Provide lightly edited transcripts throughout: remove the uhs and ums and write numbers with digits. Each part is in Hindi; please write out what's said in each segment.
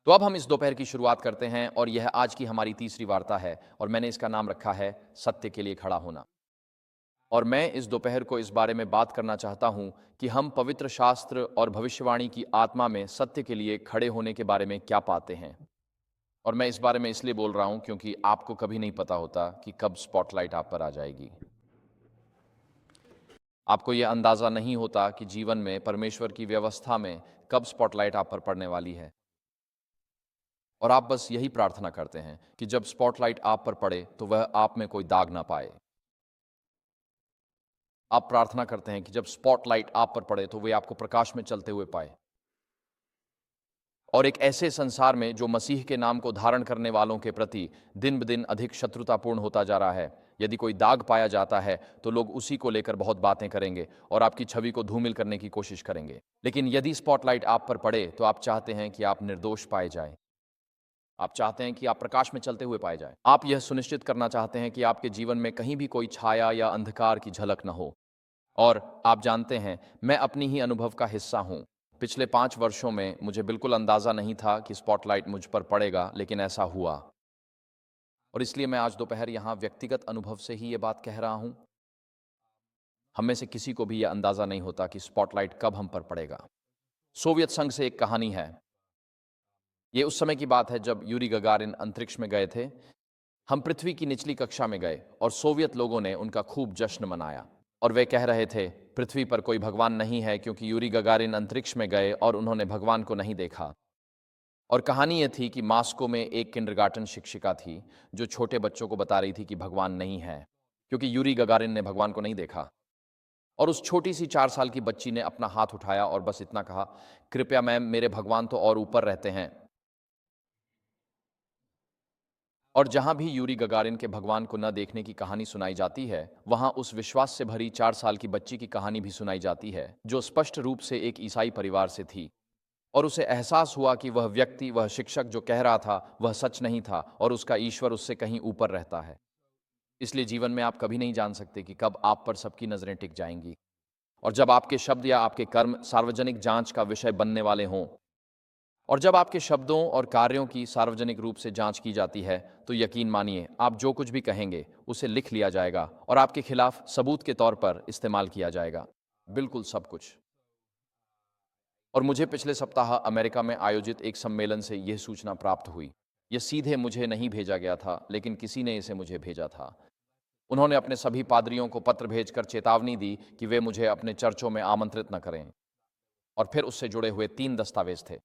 तो अब हम इस दोपहर की शुरुआत करते हैं और यह आज की हमारी तीसरी वार्ता है और मैंने इसका नाम रखा है सत्य के लिए खड़ा होना। और मैं इस दोपहर को इस बारे में बात करना चाहता हूं कि हम पवित्र शास्त्र और भविष्यवाणी की आत्मा में सत्य के लिए खड़े होने के बारे में क्या पाते हैं। और मैं इस बारे में इसलिए बोल रहा हूं क्योंकि आपको कभी नहीं पता होता कि कब स्पॉटलाइट आप पर आ जाएगी। आपको यह अंदाजा नहीं होता कि जीवन में परमेश्वर की व्यवस्था में कब स्पॉटलाइट आप पर पड़ने वाली है। और आप बस यही प्रार्थना करते हैं कि जब स्पॉटलाइट आप पर पड़े तो वह आप में कोई दाग ना पाए। आप प्रार्थना करते हैं कि जब स्पॉटलाइट आप पर पड़े तो वे आपको प्रकाश में चलते हुए पाए। और एक ऐसे संसार में जो मसीह के नाम को धारण करने वालों के प्रति दिन ब दिन अधिक शत्रुतापूर्ण होता जा रहा है, यदि कोई दाग पाया जाता है तो लोग उसी को लेकर बहुत बातें करेंगे और आपकी छवि को धूमिल करने की कोशिश करेंगे। लेकिन यदि स्पॉटलाइट आप पर पड़े तो आप चाहते हैं कि आप निर्दोष पाए जाएं। आप चाहते हैं कि आप प्रकाश में चलते हुए पाए जाएं। आप यह सुनिश्चित करना चाहते हैं कि आपके जीवन में कहीं भी कोई छाया या अंधकार की झलक न हो। और आप जानते हैं, मैं अपनी ही अनुभव का हिस्सा हूं। पिछले 5 वर्षों में मुझे बिल्कुल अंदाजा नहीं था कि स्पॉटलाइट मुझ पर पड़ेगा, लेकिन ऐसा हुआ। और इसलिए मैं आज दोपहर यहां व्यक्तिगत अनुभव से ही ये बात कह रहा हूं। हम में से किसी को भी यह अंदाजा नहीं होता कि स्पॉटलाइट कब हम पर पड़ेगा। सोवियत संघ से एक कहानी है। ये उस समय की बात है जब यूरी गगारिन अंतरिक्ष में गए थे। हम पृथ्वी की निचली कक्षा में गए और सोवियत लोगों ने उनका खूब जश्न मनाया। और वे कह रहे थे पृथ्वी पर कोई भगवान नहीं है, क्योंकि यूरी गगारिन अंतरिक्ष में गए और उन्होंने भगवान को नहीं देखा। और कहानी यह थी कि मास्को में एक किंडरगार्टन शिक्षिका थी जो छोटे बच्चों को बता रही थी कि भगवान नहीं है, क्योंकि यूरी गगारिन ने भगवान को नहीं देखा। और उस छोटी सी 4 साल की बच्ची ने अपना हाथ उठाया और बस इतना कहा, कृपया मैम, मेरे भगवान तो और ऊपर रहते हैं। और जहां भी यूरी गगारिन के भगवान को न देखने की कहानी सुनाई जाती है, वहां उस विश्वास से भरी 4 साल की बच्ची की कहानी भी सुनाई जाती है जो स्पष्ट रूप से एक ईसाई परिवार से थी। और उसे एहसास हुआ कि वह व्यक्ति, वह शिक्षक जो कह रहा था वह सच नहीं था और उसका ईश्वर उससे कहीं ऊपर रहता है। इसलिए जीवन में आप कभी नहीं जान सकते कि कब आप पर सबकी नजरें टिक जाएंगी। और जब आपके शब्द या आपके कर्म सार्वजनिक जांच का विषय बनने वाले हों, और जब आपके शब्दों और कार्यों की सार्वजनिक रूप से जांच की जाती है, तो यकीन मानिए, आप जो कुछ भी कहेंगे उसे लिख लिया जाएगा और आपके खिलाफ सबूत के तौर पर इस्तेमाल किया जाएगा। बिल्कुल सब कुछ। और मुझे पिछले सप्ताह अमेरिका में आयोजित एक सम्मेलन से यह सूचना प्राप्त हुई। यह सीधे मुझे नहीं भेजा गया था, लेकिन किसी ने इसे मुझे भेजा था। उन्होंने अपने सभी पादरियों को पत्र भेजकर चेतावनी दी कि वे मुझे अपने चर्चों में आमंत्रित न करें। और फिर उससे जुड़े हुए 3 दस्तावेज थे।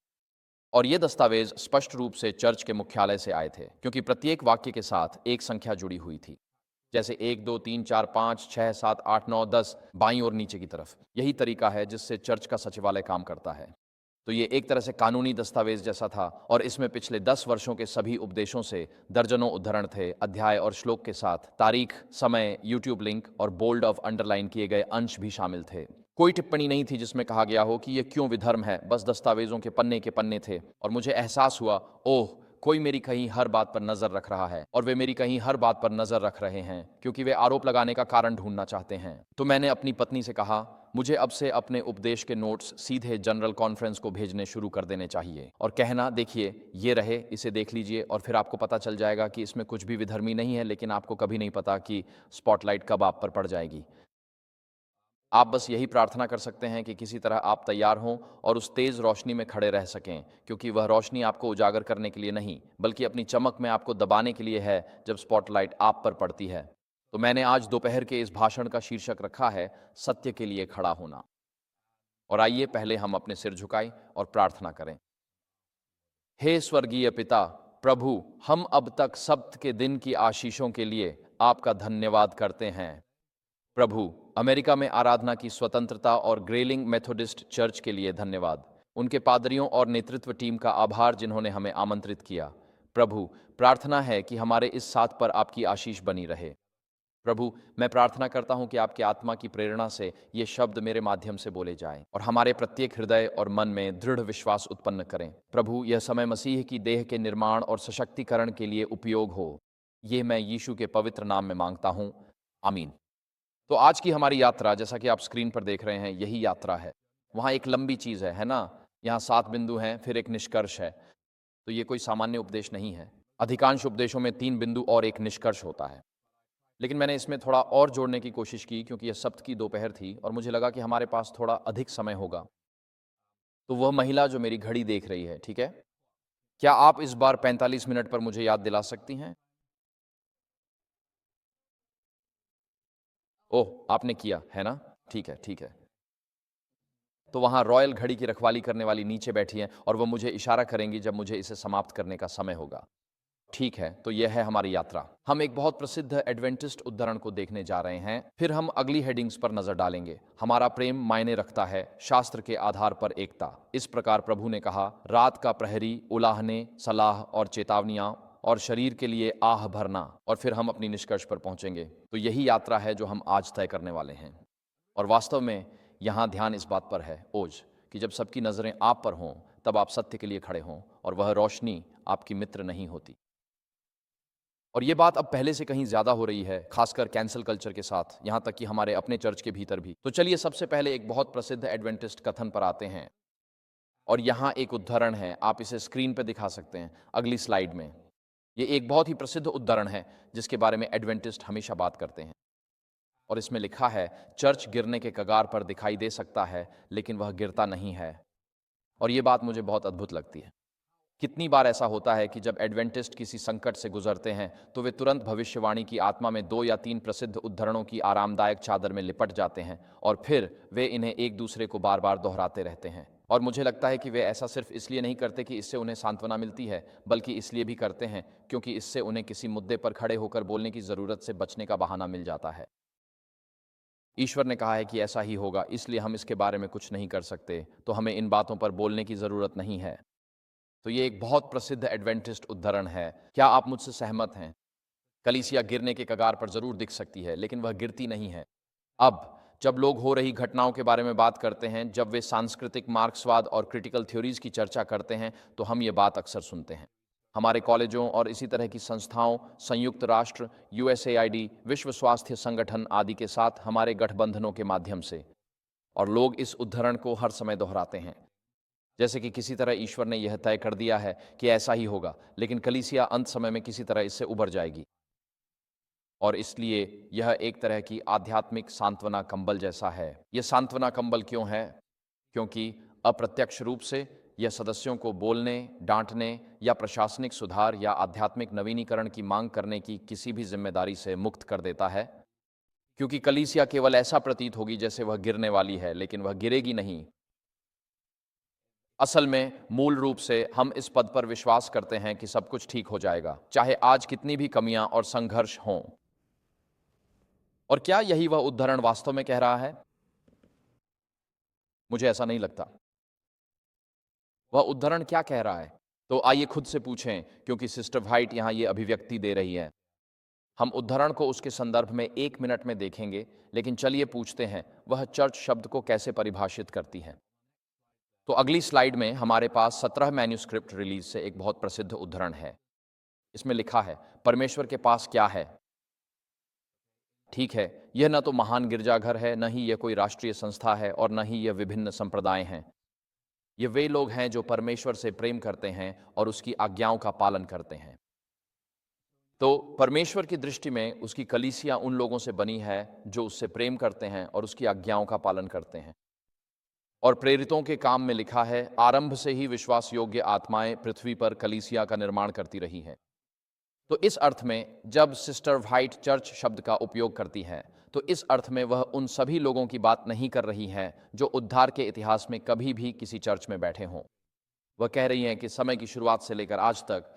और ये दस्तावेज स्पष्ट रूप से चर्च के मुख्यालय से आए थे, क्योंकि प्रत्येक वाक्य के साथ एक संख्या जुड़ी हुई थी, जैसे 1 2 3 4 5 6 7 8 9 10 बाईं और नीचे की तरफ। यही तरीका है जिससे चर्च का सचिवालय काम करता है। तो ये एक तरह से कानूनी दस्तावेज जैसा था और इसमें पिछले 10 वर्षों के सभी उपदेशों से दर्जनों उद्धरण थे, अध्याय और श्लोक के साथ तारीख, समय, यूट्यूब लिंक और बोल्ड ऑफ अंडरलाइन किए गए अंश भी शामिल थे। कोई टिप्पणी नहीं थी जिसमें कहा गया हो कि यह क्यों विधर्म है। बस दस्तावेजों के पन्ने थे। और मुझे एहसास हुआ, ओह, कोई मेरी कहीं हर बात पर नजर रख रहा है और वे मेरी कहीं हर बात पर नजर रख रहे हैं, क्योंकि वे आरोप लगाने का कारण ढूंढना चाहते हैं। तो मैंने अपनी पत्नी से कहा, मुझे अब से अपने उपदेश के नोट्स सीधे जनरल कॉन्फ्रेंस को भेजने शुरू कर देने चाहिए और कहना, देखिए ये रहे, इसे देख लीजिए और फिर आपको पता चल जाएगा कि इसमें कुछ भी विधर्मी नहीं है, लेकिन आपको कभी नहीं पता कि स्पॉटलाइट कब आप पर पड़ जाएगी। आप बस यही प्रार्थना कर सकते हैं कि किसी तरह आप तैयार हों और उस तेज रोशनी में खड़े रह सकें, क्योंकि वह रोशनी आपको उजागर करने के लिए नहीं, बल्कि अपनी चमक में आपको दबाने के लिए है जब स्पॉटलाइट आप पर पड़ती है। तो मैंने आज दोपहर के इस भाषण का शीर्षक रखा है, सत्य के लिए खड़ा होना। और आइए पहले हम अपने सिर झुकाएं और प्रार्थना करें। हे स्वर्गीय पिता, प्रभु, हम अब तक सब्त के दिन की आशीषों के लिए आपका धन्यवाद करते हैं। प्रभु, अमेरिका में आराधना की स्वतंत्रता और ग्रेलिंग मेथोडिस्ट चर्च के लिए धन्यवाद। उनके पादरियों और नेतृत्व टीम का आभार जिन्होंने हमें आमंत्रित किया। प्रभु, प्रार्थना है कि हमारे इस साथ पर आपकी आशीष बनी रहे। प्रभु, मैं प्रार्थना करता हूं कि आपकी आत्मा की प्रेरणा से ये शब्द मेरे माध्यम से बोले जाएं और हमारे प्रत्येक हृदय और मन में दृढ़ विश्वास उत्पन्न करें। प्रभु, यह समय मसीह की देह के निर्माण और सशक्तिकरण के लिए उपयोग हो। ये मैं यीशु के पवित्र नाम में मांगता हूं, आमीन। तो आज की हमारी यात्रा, जैसा कि आप स्क्रीन पर देख रहे हैं, यही यात्रा है। वहाँ एक लंबी चीज़ है ना? यहाँ 7 बिंदु हैं, फिर एक निष्कर्ष है। तो ये कोई सामान्य उपदेश नहीं है। अधिकांश उपदेशों में 3 बिंदु और एक निष्कर्ष होता है। लेकिन मैंने इसमें थोड़ा और जोड़ने की कोशिश की क्योंकि यह सप्त की दोपहर थी और मुझे लगा कि हमारे पास थोड़ा अधिक समय होगा। तो वह महिला जो मेरी घड़ी देख रही है, ठीक है? क्या आप इस बार 45 मिनट पर मुझे याद दिला सकती हैं? ओह! आपने किया, है ना? ठीक है, ठीक है। तो वहाँ रॉयल घड़ी की रखवाली करने वाली नीचे बैठी हैं और वो मुझे इशारा करेंगी जब मुझे इसे समाप्त करने का समय होगा। ठीक है, तो यह है हमारी यात्रा। हम एक बहुत प्रसिद्ध एडवेंटिस्ट उद्धरण को देखने जा रहे हैं, फिर हम अगली हेडिंग्स पर नजर डालेंगे। हमारा प्रेम मायने रखता है, शास्त्र के आधार पर एकता। इस प्रकार प्रभु ने कहा, रात का प्रहरी, उलाहने, सलाह और चेतावनियां और शरीर के लिए आह भरना, और फिर हम अपनी निष्कर्ष पर पहुंचेंगे। तो यही यात्रा है जो हम आज तय करने वाले हैं। और वास्तव में यहाँ ध्यान इस बात पर है, ओज, कि जब सबकी नजरें आप पर हों, तब आप सत्य के लिए खड़े हों और वह रोशनी आपकी मित्र नहीं होती। और ये बात अब पहले से कहीं ज़्यादा हो रही है, खासकर कैंसल कल्चर के साथ, यहाँ तक कि हमारे अपने चर्च के भीतर भी। तो चलिए सबसे पहले एक बहुत प्रसिद्ध एडवेंटिस्ट कथन पर आते हैं। और यहाँ एक उद्धरण है, आप इसे स्क्रीन पे दिखा सकते हैं अगली स्लाइड में। ये एक बहुत ही प्रसिद्ध उद्धरण है जिसके बारे में एडवेंटिस्ट हमेशा बात करते हैं। और इसमें लिखा है, चर्च गिरने के कगार पर दिखाई दे सकता है, लेकिन वह गिरता नहीं है। और ये बात मुझे बहुत अद्भुत लगती है। कितनी बार ऐसा होता है कि जब एडवेंटिस्ट किसी संकट से गुजरते हैं तो वे तुरंत भविष्यवाणी की आत्मा में 2 या 3 प्रसिद्ध उद्धरणों की आरामदायक चादर में लिपट जाते हैं और फिर वे इन्हें एक दूसरे को बार बार दोहराते रहते हैं। और मुझे लगता है कि वे ऐसा सिर्फ इसलिए नहीं करते कि इससे उन्हें सांत्वना मिलती है, बल्कि इसलिए भी करते हैं क्योंकि इससे उन्हें किसी मुद्दे पर खड़े होकर बोलने की ज़रूरत से बचने का बहाना मिल जाता है। ईश्वर ने कहा है कि ऐसा ही होगा, इसलिए हम इसके बारे में कुछ नहीं कर सकते, तो हमें इन बातों पर बोलने की ज़रूरत नहीं है। तो ये एक बहुत प्रसिद्ध एडवेंटिस्ट उद्धरण है। क्या आप मुझसे सहमत हैं? कलीसिया गिरने के कगार पर जरूर दिख सकती है, लेकिन वह गिरती नहीं है। अब जब लोग हो रही घटनाओं के बारे में बात करते हैं, जब वे सांस्कृतिक मार्क्सवाद और क्रिटिकल थ्योरीज की चर्चा करते हैं, तो हम ये बात अक्सर सुनते हैं। हमारे कॉलेजों और इसी तरह की संस्थाओं, संयुक्त राष्ट्र, यूएसएआईडी, विश्व स्वास्थ्य संगठन आदि के साथ हमारे गठबंधनों के माध्यम से, और लोग इस उद्धरण को हर समय दोहराते हैं, जैसे कि किसी तरह ईश्वर ने यह तय कर दिया है कि ऐसा ही होगा, लेकिन कलीसिया अंत समय में किसी तरह इससे उबर जाएगी। और इसलिए यह एक तरह की आध्यात्मिक सांत्वना कंबल जैसा है। यह सांत्वना कंबल क्यों है? क्योंकि अप्रत्यक्ष रूप से यह सदस्यों को बोलने, डांटने या प्रशासनिक सुधार या आध्यात्मिक नवीनीकरण की मांग करने की किसी भी जिम्मेदारी से मुक्त कर देता है। क्योंकि कलीसिया केवल ऐसा प्रतीत होगी जैसे वह गिरने वाली है, लेकिन वह गिरेगी नहीं। असल में मूल रूप से हम इस पद पर विश्वास करते हैं कि सब कुछ ठीक हो जाएगा, चाहे आज कितनी भी कमियां और संघर्ष हों। और क्या यही वह उद्धरण वास्तव में कह रहा है? मुझे ऐसा नहीं लगता। वह उद्धरण क्या कह रहा है? तो आइए खुद से पूछें, क्योंकि सिस्टर व्हाइट यहां ये अभिव्यक्ति दे रही है। हम उद्धरण को उसके संदर्भ में 1 मिनट में देखेंगे, लेकिन चलिए पूछते हैं, वह चर्च शब्द को कैसे परिभाषित करती है। तो अगली स्लाइड में हमारे पास 17 मैन्युस्क्रिप्ट रिलीज से एक बहुत प्रसिद्ध उद्धरण है। इसमें लिखा है, परमेश्वर के पास क्या है? ठीक है, यह न तो महान गिरजाघर है, न ही यह कोई राष्ट्रीय संस्था है, और न ही यह विभिन्न संप्रदाय हैं। ये वे लोग हैं जो परमेश्वर से प्रेम करते हैं और उसकी आज्ञाओं का पालन करते हैं। तो परमेश्वर की दृष्टि में उसकी कलीसिया उन लोगों से बनी है जो उससे प्रेम करते हैं और उसकी आज्ञाओं का पालन करते हैं। और प्रेरितों के काम में लिखा है, आरंभ से ही विश्वास योग्य आत्माएं पृथ्वी पर कलीसिया का निर्माण करती रही हैं। तो इस अर्थ में जब सिस्टर व्हाइट चर्च शब्द का उपयोग करती हैं, तो इस अर्थ में वह उन सभी लोगों की बात नहीं कर रही हैं जो उद्धार के इतिहास में कभी भी किसी चर्च में बैठे हों। वह कह रही हैं कि समय की शुरुआत से लेकर आज तक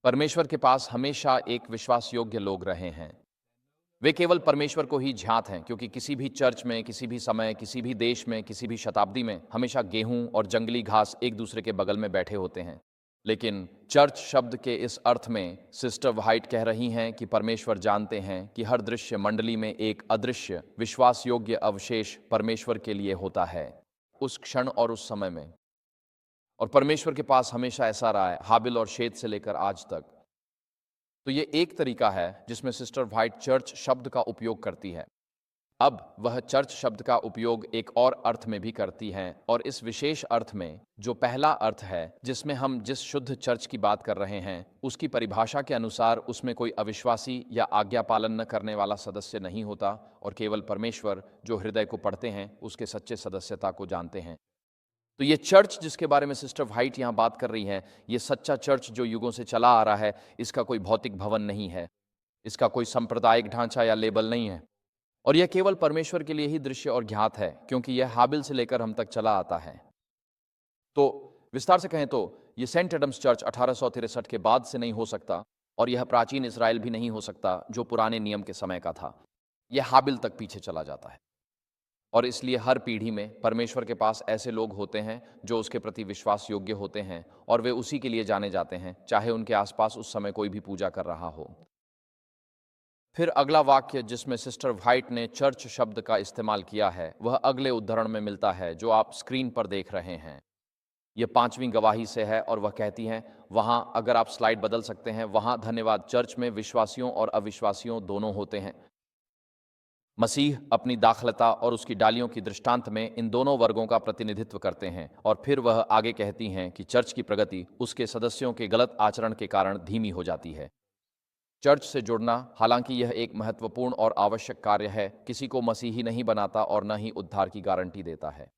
परमेश्वर के पास हमेशा एक विश्वास योग्य लोग रहे हैं। वे केवल परमेश्वर को ही ज्ञात हैं, क्योंकि किसी भी चर्च में, किसी भी समय, किसी भी देश में, किसी भी शताब्दी में हमेशा गेहूं और जंगली घास एक दूसरे के बगल में बैठे होते हैं। लेकिन चर्च शब्द के इस अर्थ में सिस्टर व्हाइट कह रही हैं कि परमेश्वर जानते हैं कि हर दृश्य मंडली में एक अदृश्य विश्वास योग्य अवशेष परमेश्वर के लिए होता है, उस क्षण और उस समय में। और परमेश्वर के पास हमेशा ऐसा रहा है, हाबिल और शेत से लेकर आज तक। तो ये एक तरीका है जिसमें सिस्टर व्हाइट चर्च शब्द का उपयोग करती है। अब वह चर्च शब्द का उपयोग एक और अर्थ में भी करती हैं, और इस विशेष अर्थ में जो पहला अर्थ है जिसमें हम जिस शुद्ध चर्च की बात कर रहे हैं, उसकी परिभाषा के अनुसार उसमें कोई अविश्वासी या आज्ञा पालन न करने वाला सदस्य नहीं होता, और केवल परमेश्वर जो हृदय को पढ़ते हैं उसके सच्चे सदस्यता को जानते हैं। तो ये चर्च जिसके बारे में सिस्टर व्हाइट यहाँ बात कर रही हैं, ये सच्चा चर्च जो युगों से चला आ रहा है, इसका कोई भौतिक भवन नहीं है, इसका कोई सांप्रदायिक ढांचा या लेबल नहीं है, और यह केवल परमेश्वर के लिए ही दृश्य और ज्ञात है, क्योंकि यह हाबिल से लेकर हम तक चला आता है। तो विस्तार से कहें तो ये सेंट एडम्स चर्च 1863 के बाद से नहीं हो सकता, और यह प्राचीन इज़राइल भी नहीं हो सकता जो पुराने नियम के समय का था। यह हाबिल तक पीछे चला जाता है, और इसलिए हर पीढ़ी में परमेश्वर के पास ऐसे लोग होते हैं जो उसके प्रति विश्वास योग्य होते हैं, और वे उसी के लिए जाने जाते हैं, चाहे उनके आसपास उस समय कोई भी पूजा कर रहा हो। फिर अगला वाक्य जिसमें सिस्टर व्हाइट ने चर्च शब्द का इस्तेमाल किया है, वह अगले उद्धरण में मिलता है जो आप स्क्रीन पर देख रहे हैं। यह 5वीं गवाही से है, और वह कहती हैं, वहाँ अगर आप स्लाइड बदल सकते हैं, वहाँ धन्यवाद, चर्च में विश्वासियों और अविश्वासियों दोनों होते हैं। मसीह अपनी दाखलता और उसकी डालियों की दृष्टांत में इन दोनों वर्गों का प्रतिनिधित्व करते हैं, और फिर वह आगे कहती हैं कि चर्च की प्रगति उसके सदस्यों के गलत आचरण के कारण धीमी हो जाती है। चर्च से जुड़ना, हालांकि यह एक महत्वपूर्ण और आवश्यक कार्य है, किसी को मसीही नहीं बनाता और न ही उद्धार की गारंटी देता है।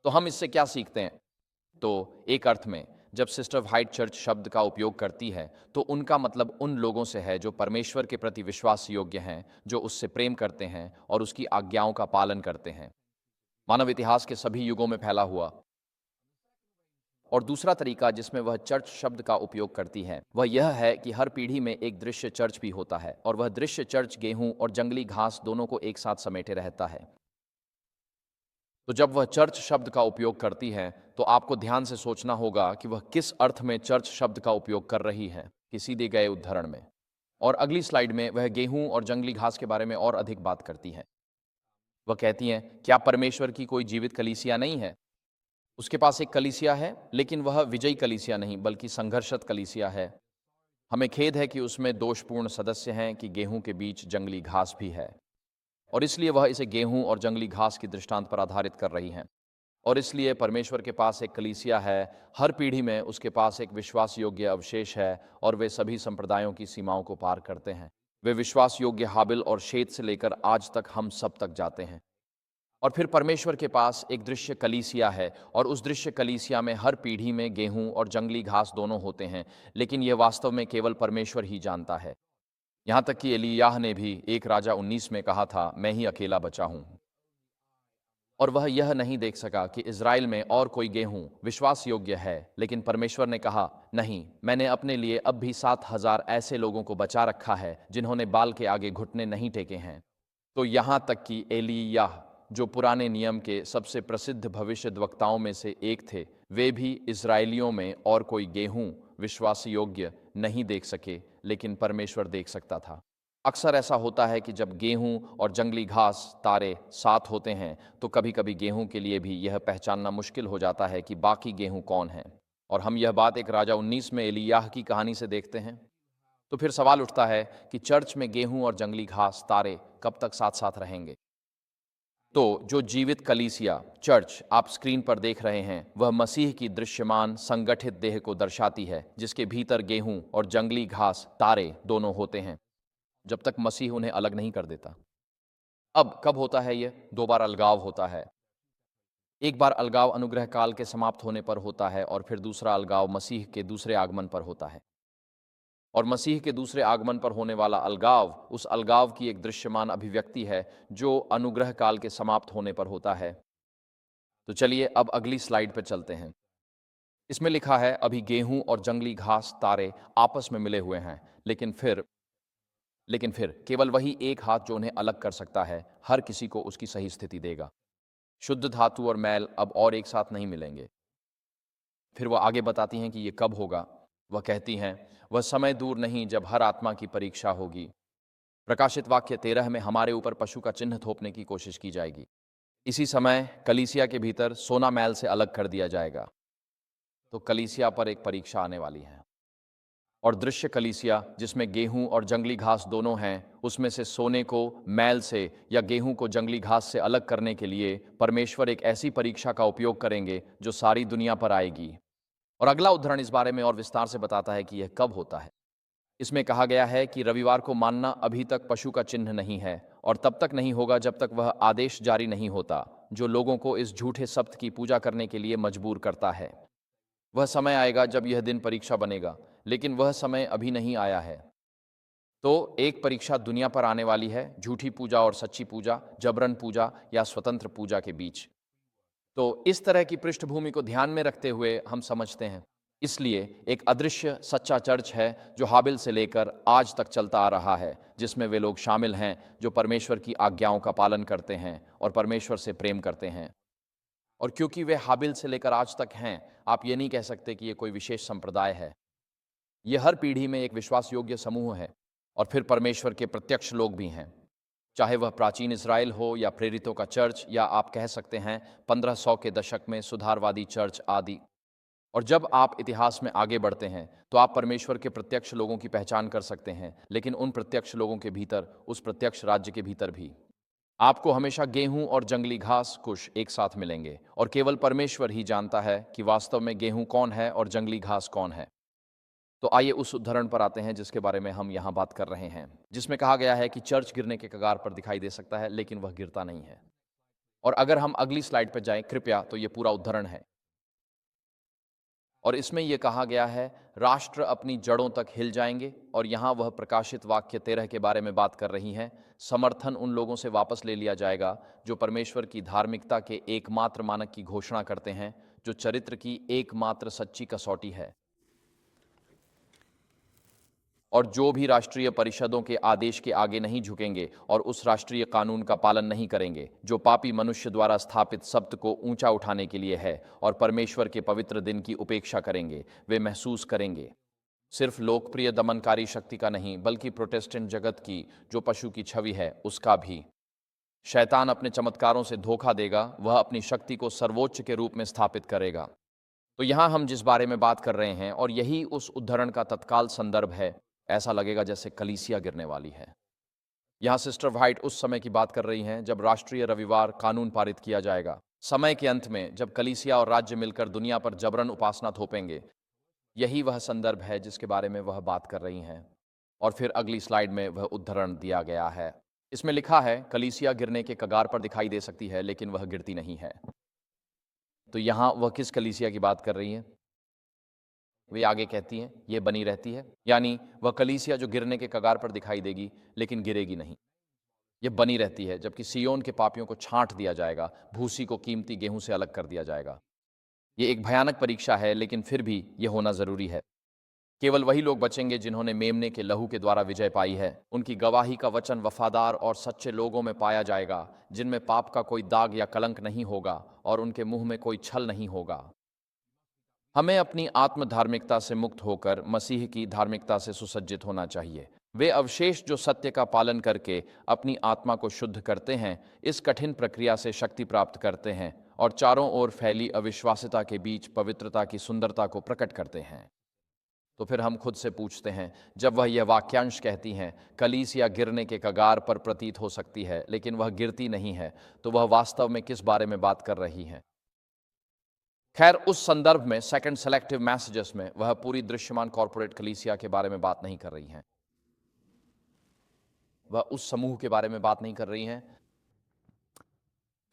तो हम इससे क्या सीखते हैं? तो एक अर्थ में जब सिस्टर व्हाइट चर्च शब्द का उपयोग करती है, तो उनका मतलब उन लोगों से है जो परमेश्वर के प्रति विश्वास योग्य हैं, जो उससे प्रेम करते हैं और उसकी आज्ञाओं का पालन करते हैं, मानव इतिहास के सभी युगों में फैला हुआ। और दूसरा तरीका जिसमें वह चर्च शब्द का उपयोग करती है, वह यह है कि हर पीढ़ी में एक दृश्य चर्च भी होता है, और वह दृश्य चर्च गेहूं और जंगली घास दोनों को एक साथ समेटे रहता है। तो जब वह चर्च शब्द का उपयोग करती है, तो आपको ध्यान से सोचना होगा कि वह किस अर्थ में चर्च शब्द का उपयोग कर रही है, किसी दिए गए उदाहरण में। और अगली स्लाइड में वह गेहूं और जंगली घास के बारे में और अधिक बात करती है। वह कहती हैं, क्या परमेश्वर की कोई जीवित कलीसिया नहीं है? उसके पास एक कलीसिया है, लेकिन वह विजयी कलीसिया नहीं बल्कि संघर्षरत कलीसिया है। हमें खेद है कि उसमें दोषपूर्ण सदस्य हैं कि गेहूं के बीच जंगली घास भी है, और इसलिए वह इसे गेहूं और जंगली घास की दृष्टांत पर आधारित कर रही हैं। और इसलिए परमेश्वर के पास एक कलीसिया है, हर पीढ़ी में उसके पास एक विश्वास योग्य अवशेष है, और वे सभी संप्रदायों की सीमाओं को पार करते हैं। वे विश्वास योग्य हाबिल और शेत से लेकर आज तक हम सब तक जाते हैं। और फिर परमेश्वर के पास एक दृश्य कलीसिया है, और उस दृश्य कलीसिया में हर पीढ़ी में गेहूं और जंगली घास दोनों होते हैं, लेकिन यह वास्तव में केवल परमेश्वर ही जानता है। यहाँ तक कि एलियाह ने भी 1 राजा 19 में कहा था, मैं ही अकेला बचा हूँ। और वह यह नहीं देख सका कि इज़राइल में और कोई गेहूं विश्वास योग्य है, लेकिन परमेश्वर ने कहा, नहीं, मैंने अपने लिए अब भी 7,000 ऐसे लोगों को बचा रखा है जिन्होंने बाल के आगे घुटने नहीं टेके हैं। तो यहाँ तक कि एलियाह, जो पुराने नियम के सबसे प्रसिद्ध भविष्यद्वक्ताओं में से एक थे, वे भी इज़राइलियों में और कोई गेहूं विश्वास योग्य नहीं देख सके, लेकिन परमेश्वर देख सकता था। अक्सर ऐसा होता है कि जब गेहूं और जंगली घास तारे साथ होते हैं, तो कभी कभी गेहूं के लिए भी यह पहचानना मुश्किल हो जाता है कि बाकी गेहूं कौन है। और हम यह बात 1 राजा 19 में एलियाह की कहानी से देखते हैं। तो फिर सवाल उठता है कि चर्च में गेहूं और जंगली घास तारे कब तक साथ साथ रहेंगे? तो जो जीवित कलीसिया चर्च आप स्क्रीन पर देख रहे हैं, वह मसीह की दृश्यमान संगठित देह को दर्शाती है, जिसके भीतर गेहूं और जंगली घास तारे दोनों होते हैं, जब तक मसीह उन्हें अलग नहीं कर देता। अब कब होता है ये? 2 बार अलगाव होता है। एक बार अलगाव अनुग्रह काल के समाप्त होने पर होता है, और फिर दूसरा अलगाव मसीह के दूसरे आगमन पर होता है। और मसीह के दूसरे आगमन पर होने वाला अलगाव उस अलगाव की एक दृश्यमान अभिव्यक्ति है जो अनुग्रह काल के समाप्त होने पर होता है। तो चलिए अब अगली स्लाइड पर चलते हैं। इसमें लिखा है, अभी गेहूं और जंगली घास तारे आपस में मिले हुए हैं, लेकिन फिर केवल वही एक हाथ जो उन्हें अलग कर सकता है, हर किसी को उसकी सही स्थिति देगा। शुद्ध धातु और मैल अब और एक साथ नहीं मिलेंगे। फिर वह आगे बताती हैं कि ये कब होगा। वह कहती हैं, वह समय दूर नहीं जब हर आत्मा की परीक्षा होगी। प्रकाशित वाक्य 13 में हमारे ऊपर पशु का चिन्ह थोपने की कोशिश की जाएगी। इसी समय कलीसिया के भीतर सोना मैल से अलग कर दिया जाएगा। तो कलीसिया पर एक परीक्षा आने वाली है। और दृश्य कलीसिया जिसमें गेहूं और जंगली घास दोनों हैं, उसमें से सोने को मैल से या गेहूं को जंगली घास से अलग करने के लिए परमेश्वर एक ऐसी परीक्षा का उपयोग करेंगे जो सारी दुनिया पर आएगी। और अगला उदाहरण इस बारे में और विस्तार से बताता है कि यह कब होता है। इसमें कहा गया है कि रविवार को मानना अभी तक पशु का चिन्ह नहीं है और तब तक नहीं होगा जब तक वह आदेश जारी नहीं होता जो लोगों को इस झूठे सप्त की पूजा करने के लिए मजबूर करता है। वह समय आएगा जब यह दिन परीक्षा बनेगा, लेकिन वह समय अभी नहीं आया है। तो एक परीक्षा दुनिया पर आने वाली है, झूठी पूजा और सच्ची पूजा, जबरन पूजा या स्वतंत्र पूजा के बीच। तो इस तरह की पृष्ठभूमि को ध्यान में रखते हुए हम समझते हैं, इसलिए एक अदृश्य सच्चा चर्च है जो हाबिल से लेकर आज तक चलता आ रहा है, जिसमें वे लोग शामिल हैं जो परमेश्वर की आज्ञाओं का पालन करते हैं और परमेश्वर से प्रेम करते हैं। और क्योंकि वे हाबिल से लेकर आज तक हैं, आप ये नहीं कह सकते कि ये कोई विशेष संप्रदाय है। ये हर पीढ़ी में एक विश्वास योग्य समूह है और फिर परमेश्वर के प्रत्यक्ष लोग भी हैं, चाहे वह प्राचीन इज़राइल हो या प्रेरितों का चर्च या आप कह सकते हैं 1500 के दशक में सुधारवादी चर्च आदि। और जब आप इतिहास में आगे बढ़ते हैं तो आप परमेश्वर के प्रत्यक्ष लोगों की पहचान कर सकते हैं, लेकिन उन प्रत्यक्ष लोगों के भीतर, उस प्रत्यक्ष राज्य के भीतर भी आपको हमेशा गेहूं और जंगली घास कुछ एक साथ मिलेंगे और केवल परमेश्वर ही जानता है कि वास्तव में गेहूं कौन है और जंगली घास कौन है। तो आइए उस उदाहरण पर आते हैं जिसके बारे में हम यहाँ बात कर रहे हैं, जिसमें कहा गया है कि चर्च गिरने के कगार पर दिखाई दे सकता है लेकिन वह गिरता नहीं है। और अगर हम अगली स्लाइड पर जाएं कृपया, तो ये पूरा उदाहरण है और इसमें यह कहा गया है राष्ट्र अपनी जड़ों तक हिल जाएंगे। और यहाँ वह प्रकाशित वाक्य 13 के बारे में बात कर रही हैं। समर्थन उन लोगों से वापस ले लिया जाएगा जो परमेश्वर की धार्मिकता के एकमात्र मानक की घोषणा करते हैं, जो चरित्र की एकमात्र सच्ची कसौटी है। और जो भी राष्ट्रीय परिषदों के आदेश के आगे नहीं झुकेंगे और उस राष्ट्रीय कानून का पालन नहीं करेंगे जो पापी मनुष्य द्वारा स्थापित शब्द को ऊंचा उठाने के लिए है और परमेश्वर के पवित्र दिन की उपेक्षा करेंगे, वे महसूस करेंगे सिर्फ लोकप्रिय दमनकारी शक्ति का नहीं, बल्कि प्रोटेस्टेंट जगत की जो पशु की छवि है उसका भी। शैतान अपने चमत्कारों से धोखा देगा, वह अपनी शक्ति को सर्वोच्च के रूप में स्थापित करेगा। तो यहाँ हम जिस बारे में बात कर रहे हैं और यही उस उद्धरण का तत्काल संदर्भ है, ऐसा लगेगा जैसे कलीसिया गिरने वाली है। यहाँ सिस्टर व्हाइट उस समय की बात कर रही हैं जब राष्ट्रीय रविवार कानून पारित किया जाएगा, समय के अंत में जब कलीसिया और राज्य मिलकर दुनिया पर जबरन उपासना थोपेंगे। यही वह संदर्भ है जिसके बारे में वह बात कर रही हैं। और फिर अगली स्लाइड में वह उद्धरण दिया गया है। इसमें लिखा है कलीसिया गिरने के कगार पर दिखाई दे सकती है लेकिन वह गिरती नहीं है। तो यहाँ वह किस कलीसिया की बात कर रही है? वे आगे कहती हैं ये बनी रहती है, यानी वह कलीसिया जो गिरने के कगार पर दिखाई देगी लेकिन गिरेगी नहीं, ये बनी रहती है। जबकि सियोन के पापियों को छांट दिया जाएगा, भूसी को कीमती गेहूं से अलग कर दिया जाएगा। ये एक भयानक परीक्षा है, लेकिन फिर भी यह होना जरूरी है। केवल वही लोग बचेंगे जिन्होंने मेमने के लहू के द्वारा विजय पाई है। उनकी गवाही का वचन वफादार और सच्चे लोगों में पाया जाएगा, जिनमें पाप का कोई दाग या कलंक नहीं होगा और उनके मुंह में कोई छल नहीं होगा। हमें अपनी आत्म धार्मिकता से मुक्त होकर मसीह की धार्मिकता से सुसज्जित होना चाहिए। वे अवशेष जो सत्य का पालन करके अपनी आत्मा को शुद्ध करते हैं, इस कठिन प्रक्रिया से शक्ति प्राप्त करते हैं और चारों ओर फैली अविश्वासिता के बीच पवित्रता की सुंदरता को प्रकट करते हैं। तो फिर हम खुद से पूछते हैं, जब वह यह वाक्यांश कहती हैं कलीसिया गिरने के कगार पर प्रतीत हो सकती है लेकिन वह गिरती नहीं है, तो वह वास्तव में किस बारे में बात कर रही हैं? खैर, उस संदर्भ में सेकंड सेलेक्टिव मैसेजेस में वह पूरी दृश्यमान कॉर्पोरेट कलीसिया के बारे में बात नहीं कर रही हैं। वह उस समूह के बारे में बात नहीं कर रही हैं।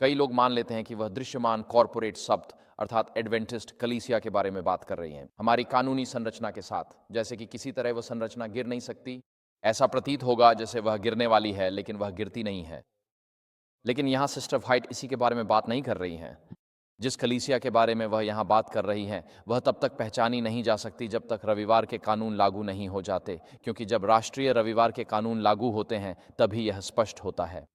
कई लोग मान लेते हैं कि वह दृश्यमान कॉर्पोरेट शब्द अर्थात एडवेंटिस्ट कलीसिया के बारे में बात कर रही हैं, हमारी कानूनी संरचना के साथ, जैसे कि किसी तरह वह संरचना गिर नहीं सकती। ऐसा प्रतीत होगा जैसे वह गिरने वाली है लेकिन वह गिरती नहीं है। लेकिन यहाँ सिस्टर व्हाइट इसी के बारे में बात नहीं कर रही हैं। जिस कलीसिया के बारे में वह यहाँ बात कर रही हैं, वह तब तक पहचानी नहीं जा सकती जब तक रविवार के कानून लागू नहीं हो जाते, क्योंकि जब राष्ट्रीय रविवार के कानून लागू होते हैं तभी यह स्पष्ट होता है।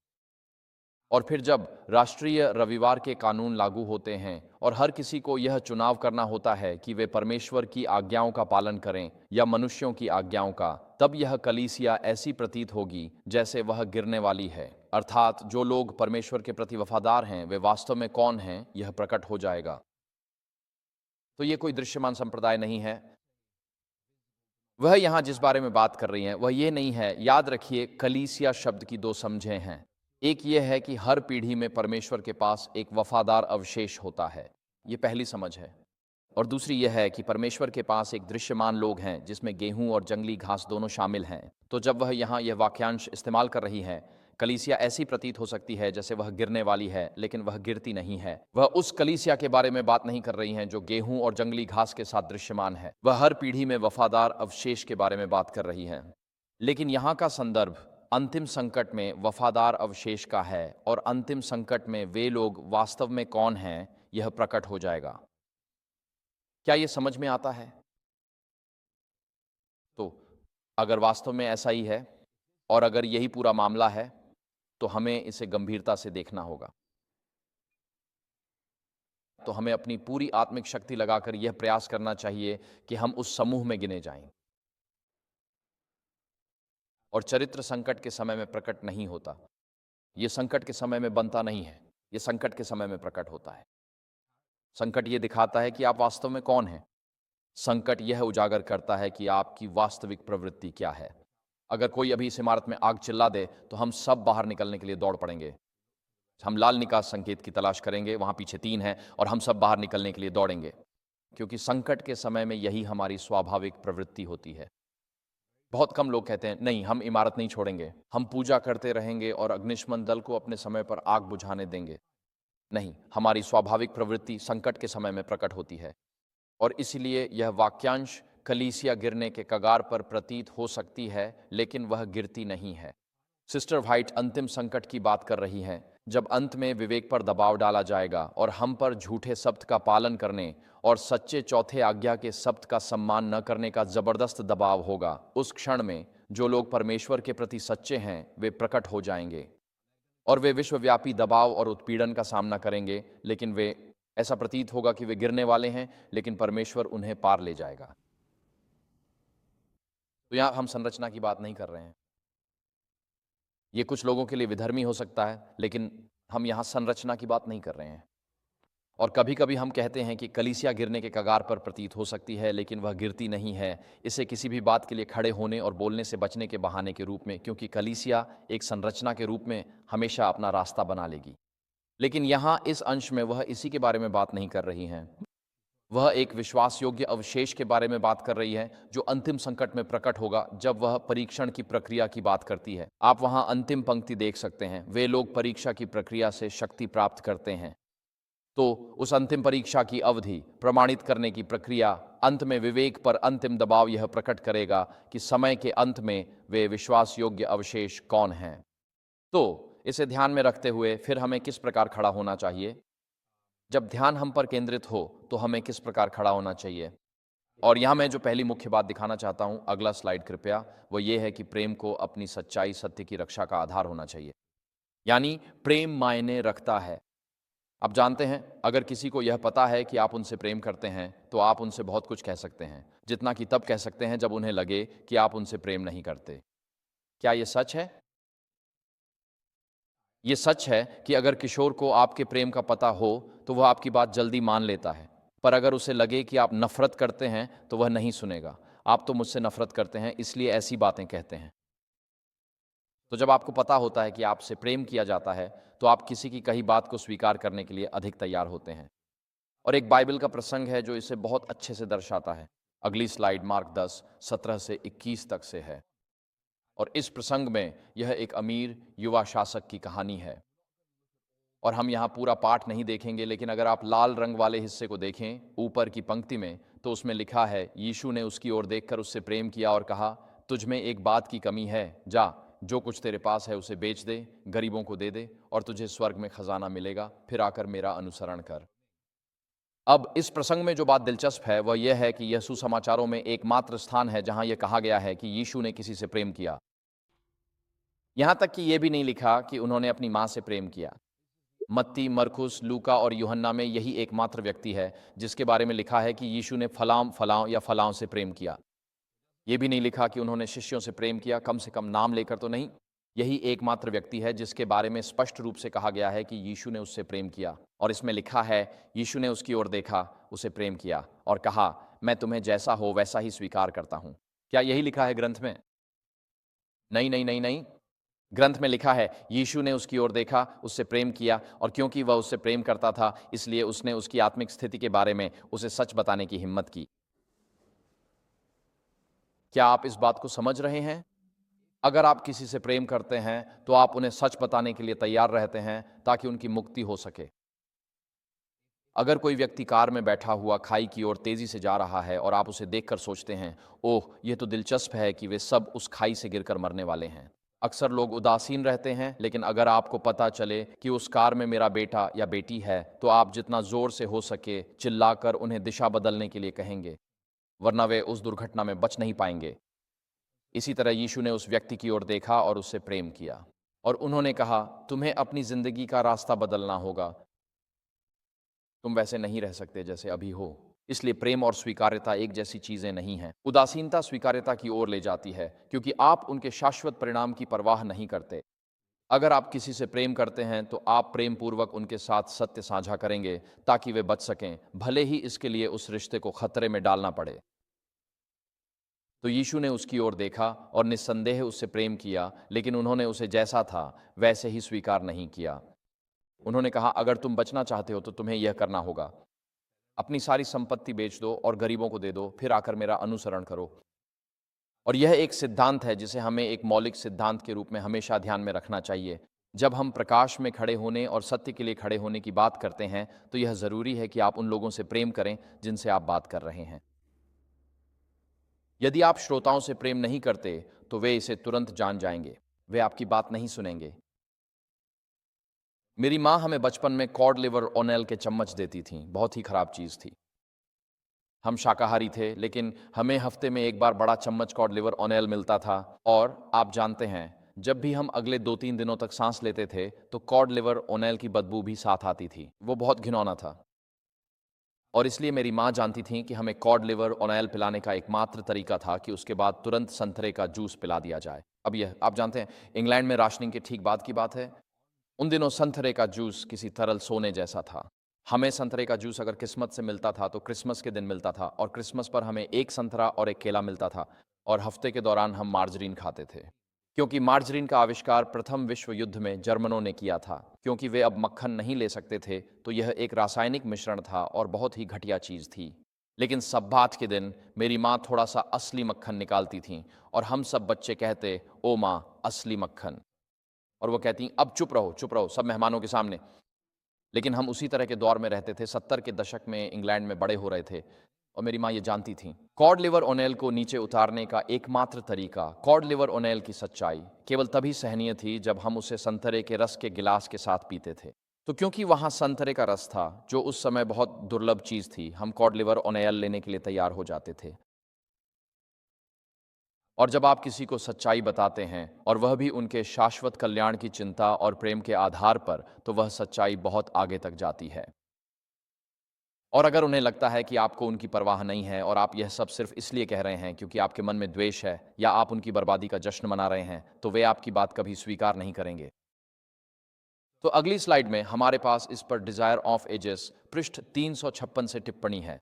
और फिर जब राष्ट्रीय रविवार के कानून लागू होते हैं और हर किसी को यह चुनाव करना होता है कि वे परमेश्वर की आज्ञाओं का पालन करें या मनुष्यों की आज्ञाओं का, तब यह कलीसिया ऐसी प्रतीत होगी जैसे वह गिरने वाली है। अर्थात जो लोग परमेश्वर के प्रति वफादार हैं वे वास्तव में कौन हैं, यह प्रकट हो जाएगा। तो ये कोई दृश्यमान संप्रदाय नहीं है, वह यहाँ जिस बारे में बात कर रही हैं वह ये नहीं है। याद रखिए, कलीसिया शब्द की दो समझें हैं। एक ये है कि हर पीढ़ी में परमेश्वर के पास एक वफादार अवशेष होता है, ये पहली समझ है। और दूसरी यह है कि परमेश्वर के पास एक दृश्यमान लोग हैं जिसमें गेहूं और जंगली घास दोनों शामिल हैं। तो जब वह यहाँ यह वाक्यांश इस्तेमाल कर रही है, कलीसिया ऐसी प्रतीत हो सकती है जैसे वह गिरने वाली है, लेकिन वह गिरती नहीं है। वह उस कलीसिया के बारे में बात नहीं कर रही हैं जो गेहूं और जंगली घास के साथ दृश्यमान है। वह हर पीढ़ी में वफादार अवशेष के बारे में बात कर रही है। लेकिन यहाँ का संदर्भ अंतिम संकट में वफादार अवशेष का है, और अंतिम संकट में वे लोग वास्तव में कौन हैं यह प्रकट हो जाएगा। क्या ये समझ में आता है? तो अगर वास्तव में ऐसा ही है और अगर यही पूरा मामला है, तो हमें इसे गंभीरता से देखना होगा। तो हमें अपनी पूरी आत्मिक शक्ति लगाकर यह प्रयास करना चाहिए कि हम उस समूह में गिने जाएं। और चरित्र संकट के समय में प्रकट नहीं होता, ये संकट के समय में बनता नहीं है, ये संकट के समय में प्रकट होता है। संकट ये दिखाता है कि आप वास्तव में कौन हैं। संकट यह उजागर करता है कि आपकी वास्तविक प्रवृत्ति क्या है। अगर कोई अभी इस इमारत में आग चिल्ला दे तो हम सब बाहर निकलने के लिए दौड़ पड़ेंगे। हम लाल निकास संकेत की तलाश करेंगे, वहां पीछे 3 हैं, और हम सब बाहर निकलने के लिए दौड़ेंगे, क्योंकि संकट के समय में यही हमारी स्वाभाविक प्रवृत्ति होती है। बहुत कम लोग कहते हैं नहीं, हम इमारत नहीं छोड़ेंगे, हम पूजा करते रहेंगे और अग्निशमन दल को अपने समय पर आग बुझाने देंगे। नहीं, हमारी स्वाभाविक प्रवृत्ति संकट के समय में प्रकट होती है। और इसलिए यह वाक्यांश कलीसिया गिरने के कगार पर प्रतीत हो सकती है, लेकिन वह गिरती नहीं है। सिस्टर व्हाइट अंतिम संकट की बात कर रही हैं, जब अंत में विवेक पर दबाव डाला जाएगा और हम पर झूठे शब्द का पालन करने और सच्चे चौथे आज्ञा के शब्द का सम्मान न करने का जबरदस्त दबाव होगा। उस क्षण में जो लोग परमेश्वर के प्रति सच्चे हैं वे प्रकट हो जाएंगे और वे विश्वव्यापी दबाव और उत्पीड़न का सामना करेंगे, लेकिन वे ऐसा प्रतीत होगा कि वे गिरने वाले हैं, लेकिन परमेश्वर उन्हें पार ले जाएगा। तो यहां हम संरचना की बात नहीं कर रहे हैं। ये कुछ लोगों के लिए विधर्मी हो सकता है, लेकिन हम यहां संरचना की बात नहीं कर रहे हैं। और कभी कभी हम कहते हैं कि कलीसिया गिरने के कगार पर प्रतीत हो सकती है, लेकिन वह गिरती नहीं है। इसे किसी भी बात के लिए खड़े होने और बोलने से बचने के बहाने के रूप में, क्योंकि कलीसिया एक संरचना के रूप में हमेशा अपना रास्ता बना लेगी। लेकिन यहाँ इस अंश में वह इसी के बारे में बात नहीं कर रही हैं। वह एक विश्वास योग्य अवशेष के बारे में बात कर रही है जो अंतिम संकट में प्रकट होगा जब वह परीक्षण की प्रक्रिया की बात करती है। आप वहां अंतिम पंक्ति देख सकते हैं, वे लोग परीक्षा की प्रक्रिया से शक्ति प्राप्त करते हैं। तो उस अंतिम परीक्षा की अवधि, प्रमाणित करने की प्रक्रिया, अंत में विवेक पर अंतिम दबाव यह प्रकट करेगा कि समय के अंत में वे विश्वास योग्य अवशेष कौन हैं। तो इसे ध्यान में रखते हुए फिर हमें किस प्रकार खड़ा होना चाहिए? जब ध्यान हम पर केंद्रित हो तो हमें किस प्रकार खड़ा होना चाहिए? और यहाँ मैं जो पहली मुख्य बात दिखाना चाहता हूँ, अगला स्लाइड कृपया, वो ये है कि प्रेम को अपनी सच्चाई, सत्य की रक्षा का आधार होना चाहिए। यानी प्रेम मायने रखता है। आप जानते हैं, अगर किसी को यह पता है कि आप उनसे प्रेम करते हैं तो आप उनसे बहुत कुछ कह सकते हैं, जितना कि तब कह सकते हैं जब उन्हें लगे कि आप उनसे प्रेम नहीं करते। क्या ये सच है? ये सच है कि अगर किशोर को आपके प्रेम का पता हो तो वह आपकी बात जल्दी मान लेता है, पर अगर उसे लगे कि आप नफरत करते हैं तो वह नहीं सुनेगा। आप तो मुझसे नफरत करते हैं इसलिए ऐसी बातें कहते हैं। तो जब आपको पता होता है कि आपसे प्रेम किया जाता है तो आप किसी की कही बात को स्वीकार करने के लिए अधिक तैयार होते हैं। और एक बाइबल का प्रसंग है जो इसे बहुत अच्छे से दर्शाता है। अगली स्लाइड मार्क 10 17 से 21 तक से है। और इस प्रसंग में यह एक अमीर युवा शासक की कहानी है। और हम यहाँ पूरा पाठ नहीं देखेंगे, लेकिन अगर आप लाल रंग वाले हिस्से को देखें ऊपर की पंक्ति में, तो उसमें लिखा है, यीशु ने उसकी ओर देखकर उससे प्रेम किया और कहा, तुझ में एक बात की कमी है, जा जो कुछ तेरे पास है उसे बेच दे, गरीबों को दे दे, और तुझे स्वर्ग में खजाना मिलेगा, फिर आकर मेरा अनुसरण कर। अब इस प्रसंग में जो बात दिलचस्प है वह यह है कि यह सुसमाचारों में एकमात्र स्थान है जहां यह कहा गया है कि यीशु ने किसी से प्रेम किया। यहां तक कि यह भी नहीं लिखा कि उन्होंने अपनी मां से प्रेम किया। मत्ती, मरकुस, लूका और यूहन्ना में यही एकमात्र व्यक्ति है जिसके बारे में लिखा है कि यीशु ने फलां फलां या फलां से प्रेम किया। यह भी नहीं लिखा कि उन्होंने शिष्यों से प्रेम किया, कम से कम नाम लेकर तो नहीं। यही एकमात्र व्यक्ति है जिसके बारे में स्पष्ट रूप से कहा गया है कि यीशु ने उससे प्रेम किया। और इसमें लिखा है, यीशु ने उसकी ओर देखा, उसे प्रेम किया और कहा, मैं तुम्हें जैसा हो वैसा ही स्वीकार करता हूं। क्या यही लिखा है ग्रंथ में? नहीं, नहीं, नहीं, नहीं। ग्रंथ में लिखा है, यीशु ने उसकी ओर देखा, उससे प्रेम किया और क्योंकि वह उससे प्रेम करता था, इसलिए उसने उसकी आत्मिक स्थिति के बारे में उसे सच बताने की हिम्मत की। क्या आप इस बात को समझ रहे हैं? अगर आप किसी से प्रेम करते हैं, तो आप उन्हें सच बताने के लिए तैयार रहते हैं ताकि उनकी मुक्ति हो सके। अगर कोई व्यक्ति कार में बैठा हुआ खाई की ओर तेजी से जा रहा है और आप उसे देखकर सोचते हैं, ओह, यह तो दिलचस्प है कि वे सब उस खाई से गिरकर मरने वाले हैं। अक्सर लोग उदासीन रहते हैं, लेकिन अगर आपको पता चले कि उस कार में मेरा बेटा या बेटी है, तो आप जितना जोर से हो सके चिल्लाकर उन्हें दिशा बदलने के लिए कहेंगे, वरना वे उस दुर्घटना में बच नहीं पाएंगे। इसी तरह यीशु ने उस व्यक्ति की ओर देखा और उससे प्रेम किया और उन्होंने कहा, तुम्हें अपनी जिंदगी का रास्ता बदलना होगा। तुम वैसे नहीं रह सकते जैसे अभी हो। इसलिए प्रेम और स्वीकार्यता एक जैसी चीजें नहीं हैं। उदासीनता स्वीकार्यता की ओर ले जाती है, क्योंकि आप उनके शाश्वत परिणाम की परवाह नहीं करते। अगर आप किसी से प्रेम करते हैं, तो आप प्रेम पूर्वक उनके साथ सत्य साझा करेंगे ताकि वे बच सकें, भले ही इसके लिए उस रिश्ते को खतरे में डालना पड़े। तो यीशु ने उसकी ओर देखा और निस्संदेह उससे प्रेम किया, लेकिन उन्होंने उसे जैसा था वैसे ही स्वीकार नहीं किया। उन्होंने कहा, अगर तुम बचना चाहते हो तो तुम्हें यह करना होगा, अपनी सारी संपत्ति बेच दो और गरीबों को दे दो, फिर आकर मेरा अनुसरण करो। और यह एक सिद्धांत है जिसे हमें एक मौलिक सिद्धांत के रूप में हमेशा ध्यान में रखना चाहिए। जब हम प्रकाश में खड़े होने और सत्य के लिए खड़े होने की बात करते हैं, तो यह ज़रूरी है कि आप उन लोगों से प्रेम करें जिनसे आप बात कर रहे हैं। यदि आप श्रोताओं से प्रेम नहीं करते, तो वे इसे तुरंत जान जाएंगे। वे आपकी बात नहीं सुनेंगे। मेरी माँ हमें बचपन में कॉड लिवर ओनेल के चम्मच देती थी। बहुत ही खराब चीज़ थी। हम शाकाहारी थे, लेकिन हमें हफ्ते में एक बार बड़ा चम्मच कॉड लिवर ओनेल मिलता था। और आप जानते हैं, जब भी हम अगले 2-3 दिनों तक सांस लेते थे, तो कॉड लिवर ओनेल की बदबू भी साथ आती थी। वो बहुत घिनौना था। और इसलिए मेरी माँ जानती थी कि हमें कॉड लिवर ओनेल पिलाने का एकमात्र तरीका था कि उसके बाद तुरंत संतरे का जूस पिला दिया जाए। अब यह आप जानते हैं, इंग्लैंड में राशनिंग के ठीक बाद की बात है। उन दिनों संतरे का जूस किसी तरल सोने जैसा था। हमें संतरे का जूस अगर किस्मत से मिलता था तो क्रिसमस के दिन मिलता था, और क्रिसमस पर हमें एक संतरा और एक केला मिलता था। और हफ्ते के दौरान हम मार्जरीन खाते थे, क्योंकि मार्जरीन का आविष्कार प्रथम विश्व युद्ध में जर्मनों ने किया था। क्योंकि वे अब मक्खन नहीं ले सकते थे, तो यह एक रासायनिक मिश्रण था और बहुत ही घटिया चीज़ थी। लेकिन सब्बात के दिन मेरी माँ थोड़ा सा असली मक्खन निकालती थीं, और हम सब बच्चे कहते, ओ माँ, असली मक्खन। और वो कहती, अब चुप रहो सब मेहमानों के सामने। लेकिन हम उसी तरह के दौर में रहते थे, 70 के दशक में इंग्लैंड में बड़े हो रहे थे, और मेरी माँ ये जानती थी। कॉड लिवर ओनेल को नीचे उतारने का एकमात्र तरीका, कॉड लिवर ओनेल की सच्चाई केवल तभी सहनीय थी जब हम उसे संतरे के रस के गिलास के साथ पीते थे। तो क्योंकि वहाँ संतरे का रस था, जो उस समय बहुत दुर्लभ चीज़ थी, हम कॉड लिवर ओनेल लेने के लिए तैयार हो जाते थे। और जब आप किसी को सच्चाई बताते हैं, और वह भी उनके शाश्वत कल्याण की चिंता और प्रेम के आधार पर, तो वह सच्चाई बहुत आगे तक जाती है। और अगर उन्हें लगता है कि आपको उनकी परवाह नहीं है और आप यह सब सिर्फ इसलिए कह रहे हैं क्योंकि आपके मन में द्वेष है या आप उनकी बर्बादी का जश्न मना रहे हैं, तो वे आपकी बात कभी स्वीकार नहीं करेंगे। तो अगली स्लाइड में हमारे पास इस पर डिजायर ऑफ एजेस पृष्ठ 356 से टिप्पणी है।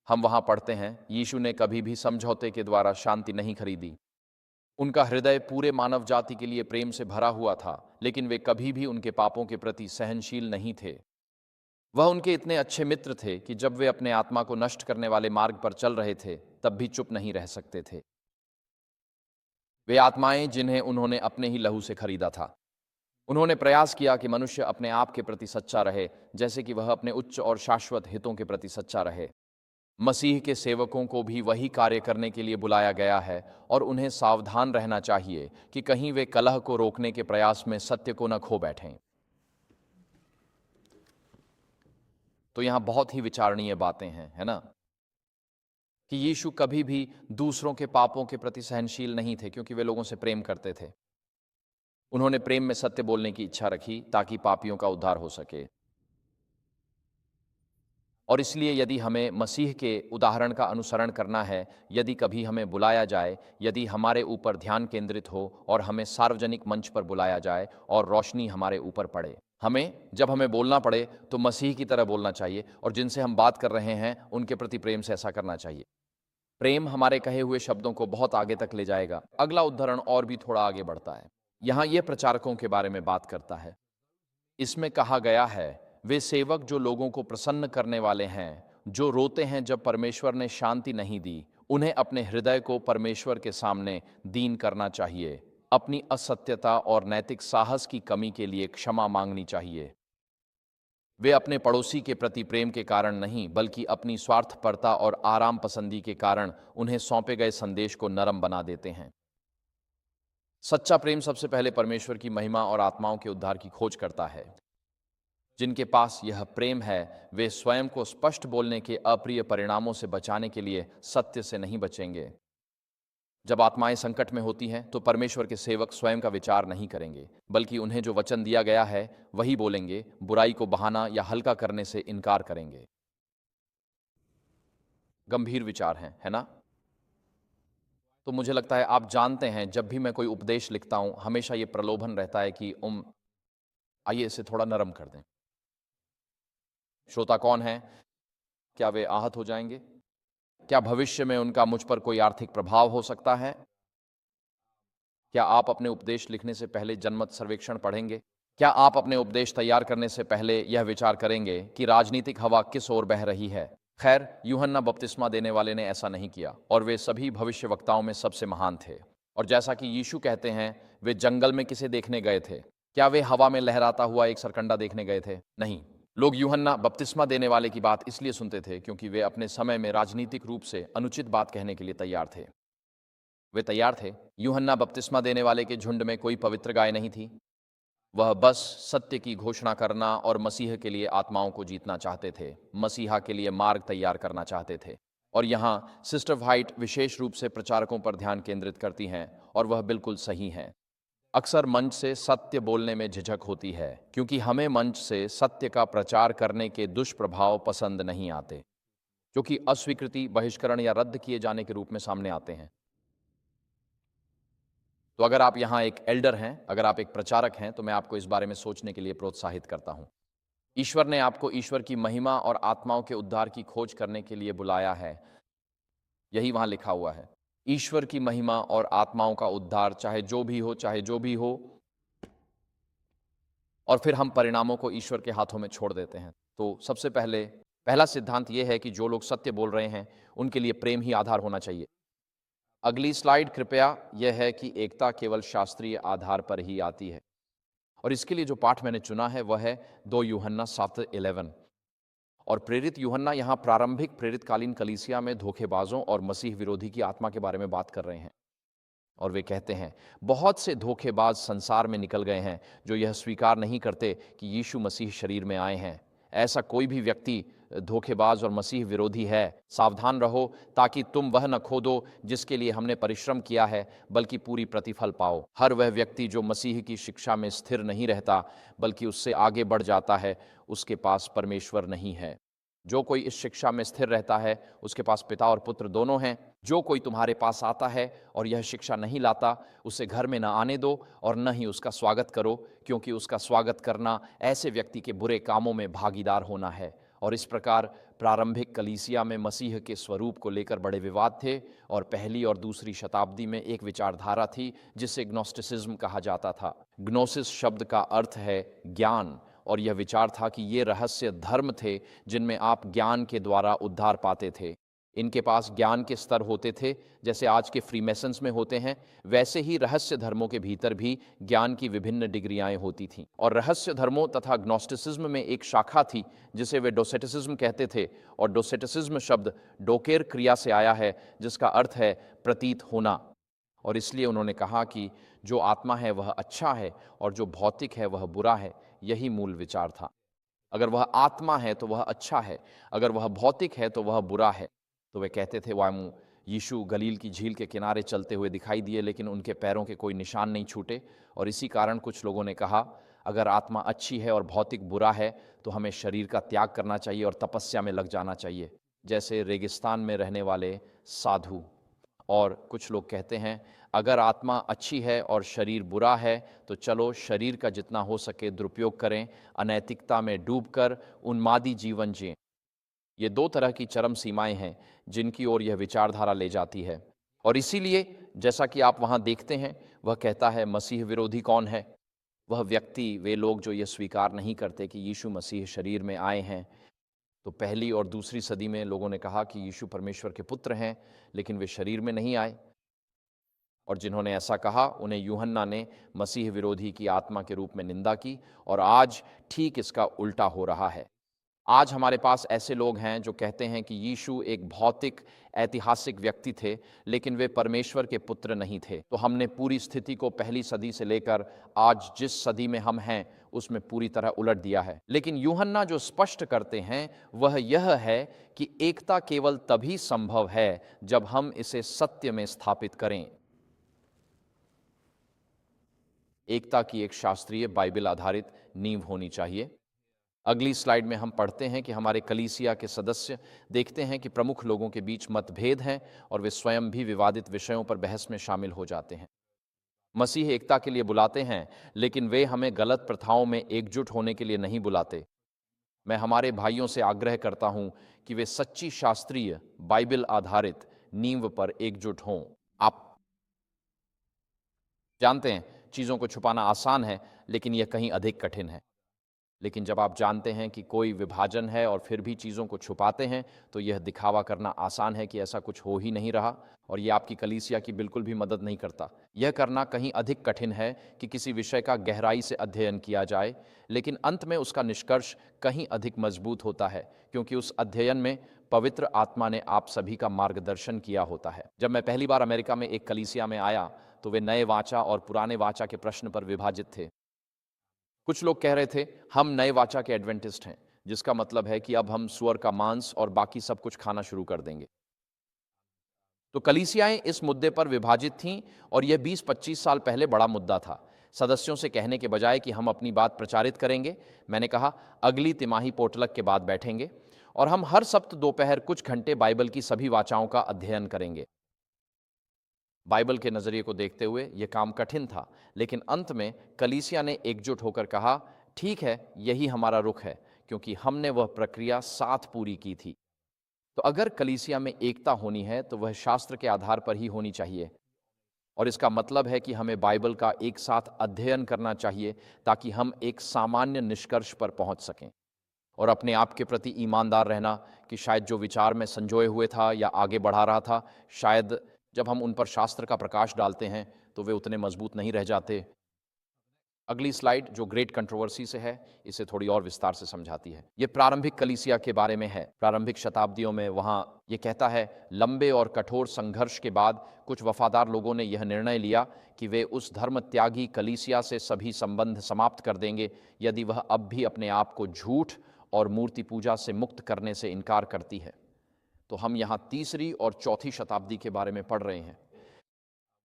हम वहां पढ़ते हैं, यीशु ने कभी भी समझौते के द्वारा शांति नहीं खरीदी। उनका हृदय पूरे मानव जाति के लिए प्रेम से भरा हुआ था, लेकिन वे कभी भी उनके पापों के प्रति सहनशील नहीं थे। वह उनके इतने अच्छे मित्र थे कि जब वे अपने आत्मा को नष्ट करने वाले मार्ग पर चल रहे थे, तब भी चुप नहीं रह सकते थे। वे आत्माएं जिन्हें उन्होंने अपने ही लहू से खरीदा था। उन्होंने प्रयास किया कि मनुष्य अपने आप के प्रति सच्चा रहे, जैसे कि वह अपने उच्च और शाश्वत हितों के प्रति सच्चा रहे। मसीह के सेवकों को भी वही कार्य करने के लिए बुलाया गया है, और उन्हें सावधान रहना चाहिए कि कहीं वे कलह को रोकने के प्रयास में सत्य को न खो बैठें। तो यहाँ बहुत ही विचारणीय बातें हैं, है ना, कि यीशु कभी भी दूसरों के पापों के प्रति सहनशील नहीं थे, क्योंकि वे लोगों से प्रेम करते थे। उन्होंने प्रेम में सत्य बोलने की इच्छा रखी ताकि पापियों का उद्धार हो सके। और इसलिए यदि हमें मसीह के उदाहरण का अनुसरण करना है, यदि कभी हमें बुलाया जाए, यदि हमारे ऊपर ध्यान केंद्रित हो और हमें सार्वजनिक मंच पर बुलाया जाए और रोशनी हमारे ऊपर पड़े, जब हमें बोलना पड़े तो मसीह की तरह बोलना चाहिए, और जिनसे हम बात कर रहे हैं उनके प्रति प्रेम से ऐसा करना चाहिए। प्रेम हमारे कहे हुए शब्दों को बहुत आगे तक ले जाएगा। अगला उद्धरण और भी थोड़ा आगे बढ़ता है। यहाँ ये प्रचारकों के बारे में बात करता है। इसमें कहा गया है, वे सेवक जो लोगों को प्रसन्न करने वाले हैं, जो रोते हैं जब परमेश्वर ने शांति नहीं दी, उन्हें अपने हृदय को परमेश्वर के सामने दीन करना चाहिए। अपनी असत्यता और नैतिक साहस की कमी के लिए क्षमा मांगनी चाहिए। वे अपने पड़ोसी के प्रति प्रेम के कारण नहीं, बल्कि अपनी स्वार्थपरता और आराम पसंदी के कारण उन्हें सौंपे गए संदेश को नरम बना देते हैं। सच्चा प्रेम सबसे पहले परमेश्वर की महिमा और आत्माओं के उद्धार की खोज करता है। जिनके पास यह प्रेम है, वे स्वयं को स्पष्ट बोलने के अप्रिय परिणामों से बचाने के लिए सत्य से नहीं बचेंगे। जब आत्माएं संकट में होती हैं, तो परमेश्वर के सेवक स्वयं का विचार नहीं करेंगे, बल्कि उन्हें जो वचन दिया गया है वही बोलेंगे। बुराई को बहाना या हल्का करने से इनकार करेंगे। गंभीर विचार हैं, है ना? तो मुझे लगता है आप जानते हैं, जब भी मैं कोई उपदेश लिखता हूं, हमेशा ये प्रलोभन रहता है कि आइए इसे थोड़ा नरम कर दें। श्रोता कौन है? क्या वे आहत हो जाएंगे? क्या भविष्य में उनका मुझ पर कोई आर्थिक प्रभाव हो सकता है? क्या आप अपने उपदेश लिखने से पहले जनमत सर्वेक्षण पढ़ेंगे? क्या आप अपने उपदेश तैयार करने से पहले यह विचार करेंगे कि राजनीतिक हवा किस ओर बह रही है? खैर, यूहन्ना बपतिस्मा देने वाले ने ऐसा नहीं किया, और वे सभी भविष्यवक्ताओं में सबसे महान थे। और जैसा कि यीशु कहते हैं, वे जंगल में किसे देखने गए थे? क्या वे हवा में लहराता हुआ एक सरकंडा देखने गए थे? नहीं। लोग यूहन्ना बपतिस्मा देने वाले की बात इसलिए सुनते थे क्योंकि वे अपने समय में राजनीतिक रूप से अनुचित बात कहने के लिए तैयार थे। वे तैयार थे। यूहन्ना बपतिस्मा देने वाले के झुंड में कोई पवित्र गाय नहीं थी। वह बस सत्य की घोषणा करना और मसीह के लिए आत्माओं को जीतना चाहते थे, मसीहा के लिए मार्ग तैयार करना चाहते थे। और यहाँ सिस्टर व्हाइट विशेष रूप से प्रचारकों पर ध्यान केंद्रित करती हैं, और वह बिल्कुल सही हैं। अक्सर मंच से सत्य बोलने में झिझक होती है, क्योंकि हमें मंच से सत्य का प्रचार करने के दुष्प्रभाव पसंद नहीं आते, जो कि अस्वीकृति, बहिष्करण या रद्द किए जाने के रूप में सामने आते हैं। तो अगर आप यहाँ एक एल्डर हैं, अगर आप एक प्रचारक हैं, तो मैं आपको इस बारे में सोचने के लिए प्रोत्साहित करता हूँ। ईश्वर ने आपको ईश्वर की महिमा और आत्माओं के उद्धार की खोज करने के लिए बुलाया है। यही वहाँ लिखा हुआ है। ईश्वर की महिमा और आत्माओं का उद्धार, चाहे जो भी हो, चाहे जो भी हो, और फिर हम परिणामों को ईश्वर के हाथों में छोड़ देते हैं। तो सबसे पहला सिद्धांत यह है कि जो लोग सत्य बोल रहे हैं, उनके लिए प्रेम ही आधार होना चाहिए। अगली स्लाइड कृपया। यह है कि एकता केवल शास्त्रीय आधार पर ही आती है, और इसके लिए जो पाठ मैंने चुना है वह है 2 यूहन्ना 7:11। और प्रेरित यूहन्ना यहाँ प्रारंभिक प्रेरितकालीन कलीसिया में धोखेबाजों और मसीह विरोधी की आत्मा के बारे में बात कर रहे हैं। और वे कहते हैं, बहुत से धोखेबाज संसार में निकल गए हैं जो यह स्वीकार नहीं करते कि यीशु मसीह शरीर में आए हैं। ऐसा कोई भी व्यक्ति धोखेबाज और मसीह विरोधी है। सावधान रहो ताकि तुम वह न खो दो जिसके लिए हमने परिश्रम किया है, बल्कि पूरी प्रतिफल पाओ। हर वह व्यक्ति जो मसीह की शिक्षा में स्थिर नहीं रहता, बल्कि उससे आगे बढ़ जाता है, उसके पास परमेश्वर नहीं है। जो कोई इस शिक्षा में स्थिर रहता है, उसके पास पिता और पुत्र दोनों हैं। जो कोई तुम्हारे पास आता है और यह शिक्षा नहीं लाता, उसे घर में न आने दो और न ही उसका स्वागत करो, क्योंकि उसका स्वागत करना ऐसे व्यक्ति के बुरे कामों में भागीदार होना है। और इस प्रकार प्रारंभिक कलीसिया में मसीह के स्वरूप को लेकर बड़े विवाद थे, और पहली और दूसरी शताब्दी में एक विचारधारा थी जिसे ग्नोस्टिसिज्म कहा जाता था। ग्नोसिस शब्द का अर्थ है ज्ञान, और यह विचार था कि ये रहस्य धर्म थे जिनमें आप ज्ञान के द्वारा उद्धार पाते थे। इनके पास ज्ञान के स्तर होते थे जैसे आज के फ्रीमेसन्स में होते हैं। वैसे ही रहस्य धर्मों के भीतर भी ज्ञान की विभिन्न डिग्रियाएं होती थीं। और रहस्य धर्मों तथा ग्नोस्टिसिज्म में एक शाखा थी जिसे वे डोसेटिसिज्म कहते थे। और डोसेटिसिज्म शब्द डोकेर क्रिया से आया है, जिसका अर्थ है प्रतीत होना। और इसलिए उन्होंने कहा कि जो आत्मा है वह अच्छा है और जो भौतिक है वह बुरा है। यही मूल विचार था। अगर वह आत्मा है तो वह अच्छा है, अगर वह भौतिक है तो वह बुरा है। तो वे कहते थे, वामू यीशु गलील की झील के किनारे चलते हुए दिखाई दिए, लेकिन उनके पैरों के कोई निशान नहीं छूटे। और इसी कारण कुछ लोगों ने कहा, अगर आत्मा अच्छी है और भौतिक बुरा है तो हमें शरीर का त्याग करना चाहिए और तपस्या में लग जाना चाहिए, जैसे रेगिस्तान में रहने वाले साधु। और कुछ लोग कहते हैं, अगर आत्मा अच्छी है और शरीर बुरा है तो चलो शरीर का जितना हो सके दुरुपयोग करें, अनैतिकता में डूबकर उन्मादी जीवन जिएं। ये दो तरह की चरम सीमाएं हैं जिनकी ओर यह विचारधारा ले जाती है। और इसीलिए जैसा कि आप वहां देखते हैं, वह कहता है मसीह विरोधी कौन है? वह व्यक्ति, वे लोग जो यह स्वीकार नहीं करते कि यीशु मसीह शरीर में आए हैं। तो पहली और दूसरी सदी में लोगों ने कहा कि यीशु परमेश्वर के पुत्र हैं, लेकिन वे शरीर में नहीं आए। और जिन्होंने ऐसा कहा, उन्हें यूहन्ना ने मसीह विरोधी की आत्मा के रूप में निंदा की। और आज ठीक इसका उल्टा हो रहा है। आज हमारे पास ऐसे लोग हैं जो कहते हैं कि यीशु एक भौतिक ऐतिहासिक व्यक्ति थे, लेकिन वे परमेश्वर के पुत्र नहीं थे। तो हमने पूरी स्थिति को पहली सदी से लेकर आज जिस सदी में हम हैं उसमें पूरी तरह उलट दिया है। लेकिन यूहन्ना जो स्पष्ट करते हैं वह यह है कि एकता केवल तभी संभव है जब हम इसे सत्य में स्थापित करें। एकता की एक शास्त्रीय बाइबल आधारित नींव होनी चाहिए। अगली स्लाइड में हम पढ़ते हैं कि हमारे कलीसिया के सदस्य देखते हैं कि प्रमुख लोगों के बीच मतभेद हैं और वे स्वयं भी विवादित विषयों पर बहस में शामिल हो जाते हैं। मसीह एकता के लिए बुलाते हैं, लेकिन वे हमें गलत प्रथाओं में एकजुट होने के लिए नहीं बुलाते। मैं हमारे भाइयों से आग्रह करता हूं कि वे सच्ची शास्त्रीय बाइबल आधारित नींव पर एकजुट हों। आप जानते हैं चीज़ों को छुपाना आसान है, लेकिन यह कहीं अधिक कठिन है। लेकिन जब आप जानते हैं कि कोई विभाजन है और फिर भी चीज़ों को छुपाते हैं, तो यह दिखावा करना आसान है कि ऐसा कुछ हो ही नहीं रहा, और यह आपकी कलीसिया की बिल्कुल भी मदद नहीं करता। यह करना कहीं अधिक कठिन है कि किसी विषय का गहराई से अध्ययन किया जाए, लेकिन अंत में उसका निष्कर्ष कहीं अधिक मजबूत होता है, क्योंकि उस अध्ययन में पवित्र आत्मा ने आप सभी का मार्गदर्शन किया होता है। जब मैं पहली बार अमेरिका में एक कलीसिया में आया, तो वे नए वाचा और पुराने वाचा के प्रश्न पर विभाजित थे। कुछ लोग कह रहे थे हम नए वाचा के एडवेंटिस्ट हैं, जिसका मतलब है कि अब हम सुअर का मांस और बाकी सब कुछ खाना शुरू कर देंगे। तो कलीसियाएं इस मुद्दे पर विभाजित थीं, और यह 20-25 साल पहले बड़ा मुद्दा था। सदस्यों से कहने के बजाय कि हम अपनी बात प्रचारित करेंगे, मैंने कहा अगली तिमाही पोटलक के बाद बैठेंगे और हम हर सप्त दोपहर कुछ घंटे बाइबल की सभी वाचाओं का अध्ययन करेंगे। बाइबल के नजरिए को देखते हुए यह काम कठिन था, लेकिन अंत में कलीसिया ने एकजुट होकर कहा ठीक है, यही हमारा रुख है, क्योंकि हमने वह प्रक्रिया साथ पूरी की थी। तो अगर कलीसिया में एकता होनी है तो वह शास्त्र के आधार पर ही होनी चाहिए, और इसका मतलब है कि हमें बाइबल का एक साथ अध्ययन करना चाहिए ताकि हम एक सामान्य निष्कर्ष पर पहुंच सकें, और अपने आप के प्रति ईमानदार रहना कि शायद जो विचार मैं संजोए हुए था या आगे बढ़ा रहा था, शायद जब हम उन पर शास्त्र का प्रकाश डालते हैं तो वे उतने मजबूत नहीं रह जाते। अगली स्लाइड जो ग्रेट कंट्रोवर्सी से है, इसे थोड़ी और विस्तार से समझाती है। ये प्रारंभिक कलीसिया के बारे में है। प्रारंभिक शताब्दियों में वहाँ ये कहता है, लंबे और कठोर संघर्ष के बाद कुछ वफादार लोगों ने यह निर्णय लिया कि वे उस धर्म त्यागी कलीसिया से सभी संबंध समाप्त कर देंगे यदि वह अब भी अपने आप को झूठ और मूर्ति पूजा से मुक्त करने से इनकार करती है। तो हम यहाँ तीसरी और चौथी शताब्दी के बारे में पढ़ रहे हैं,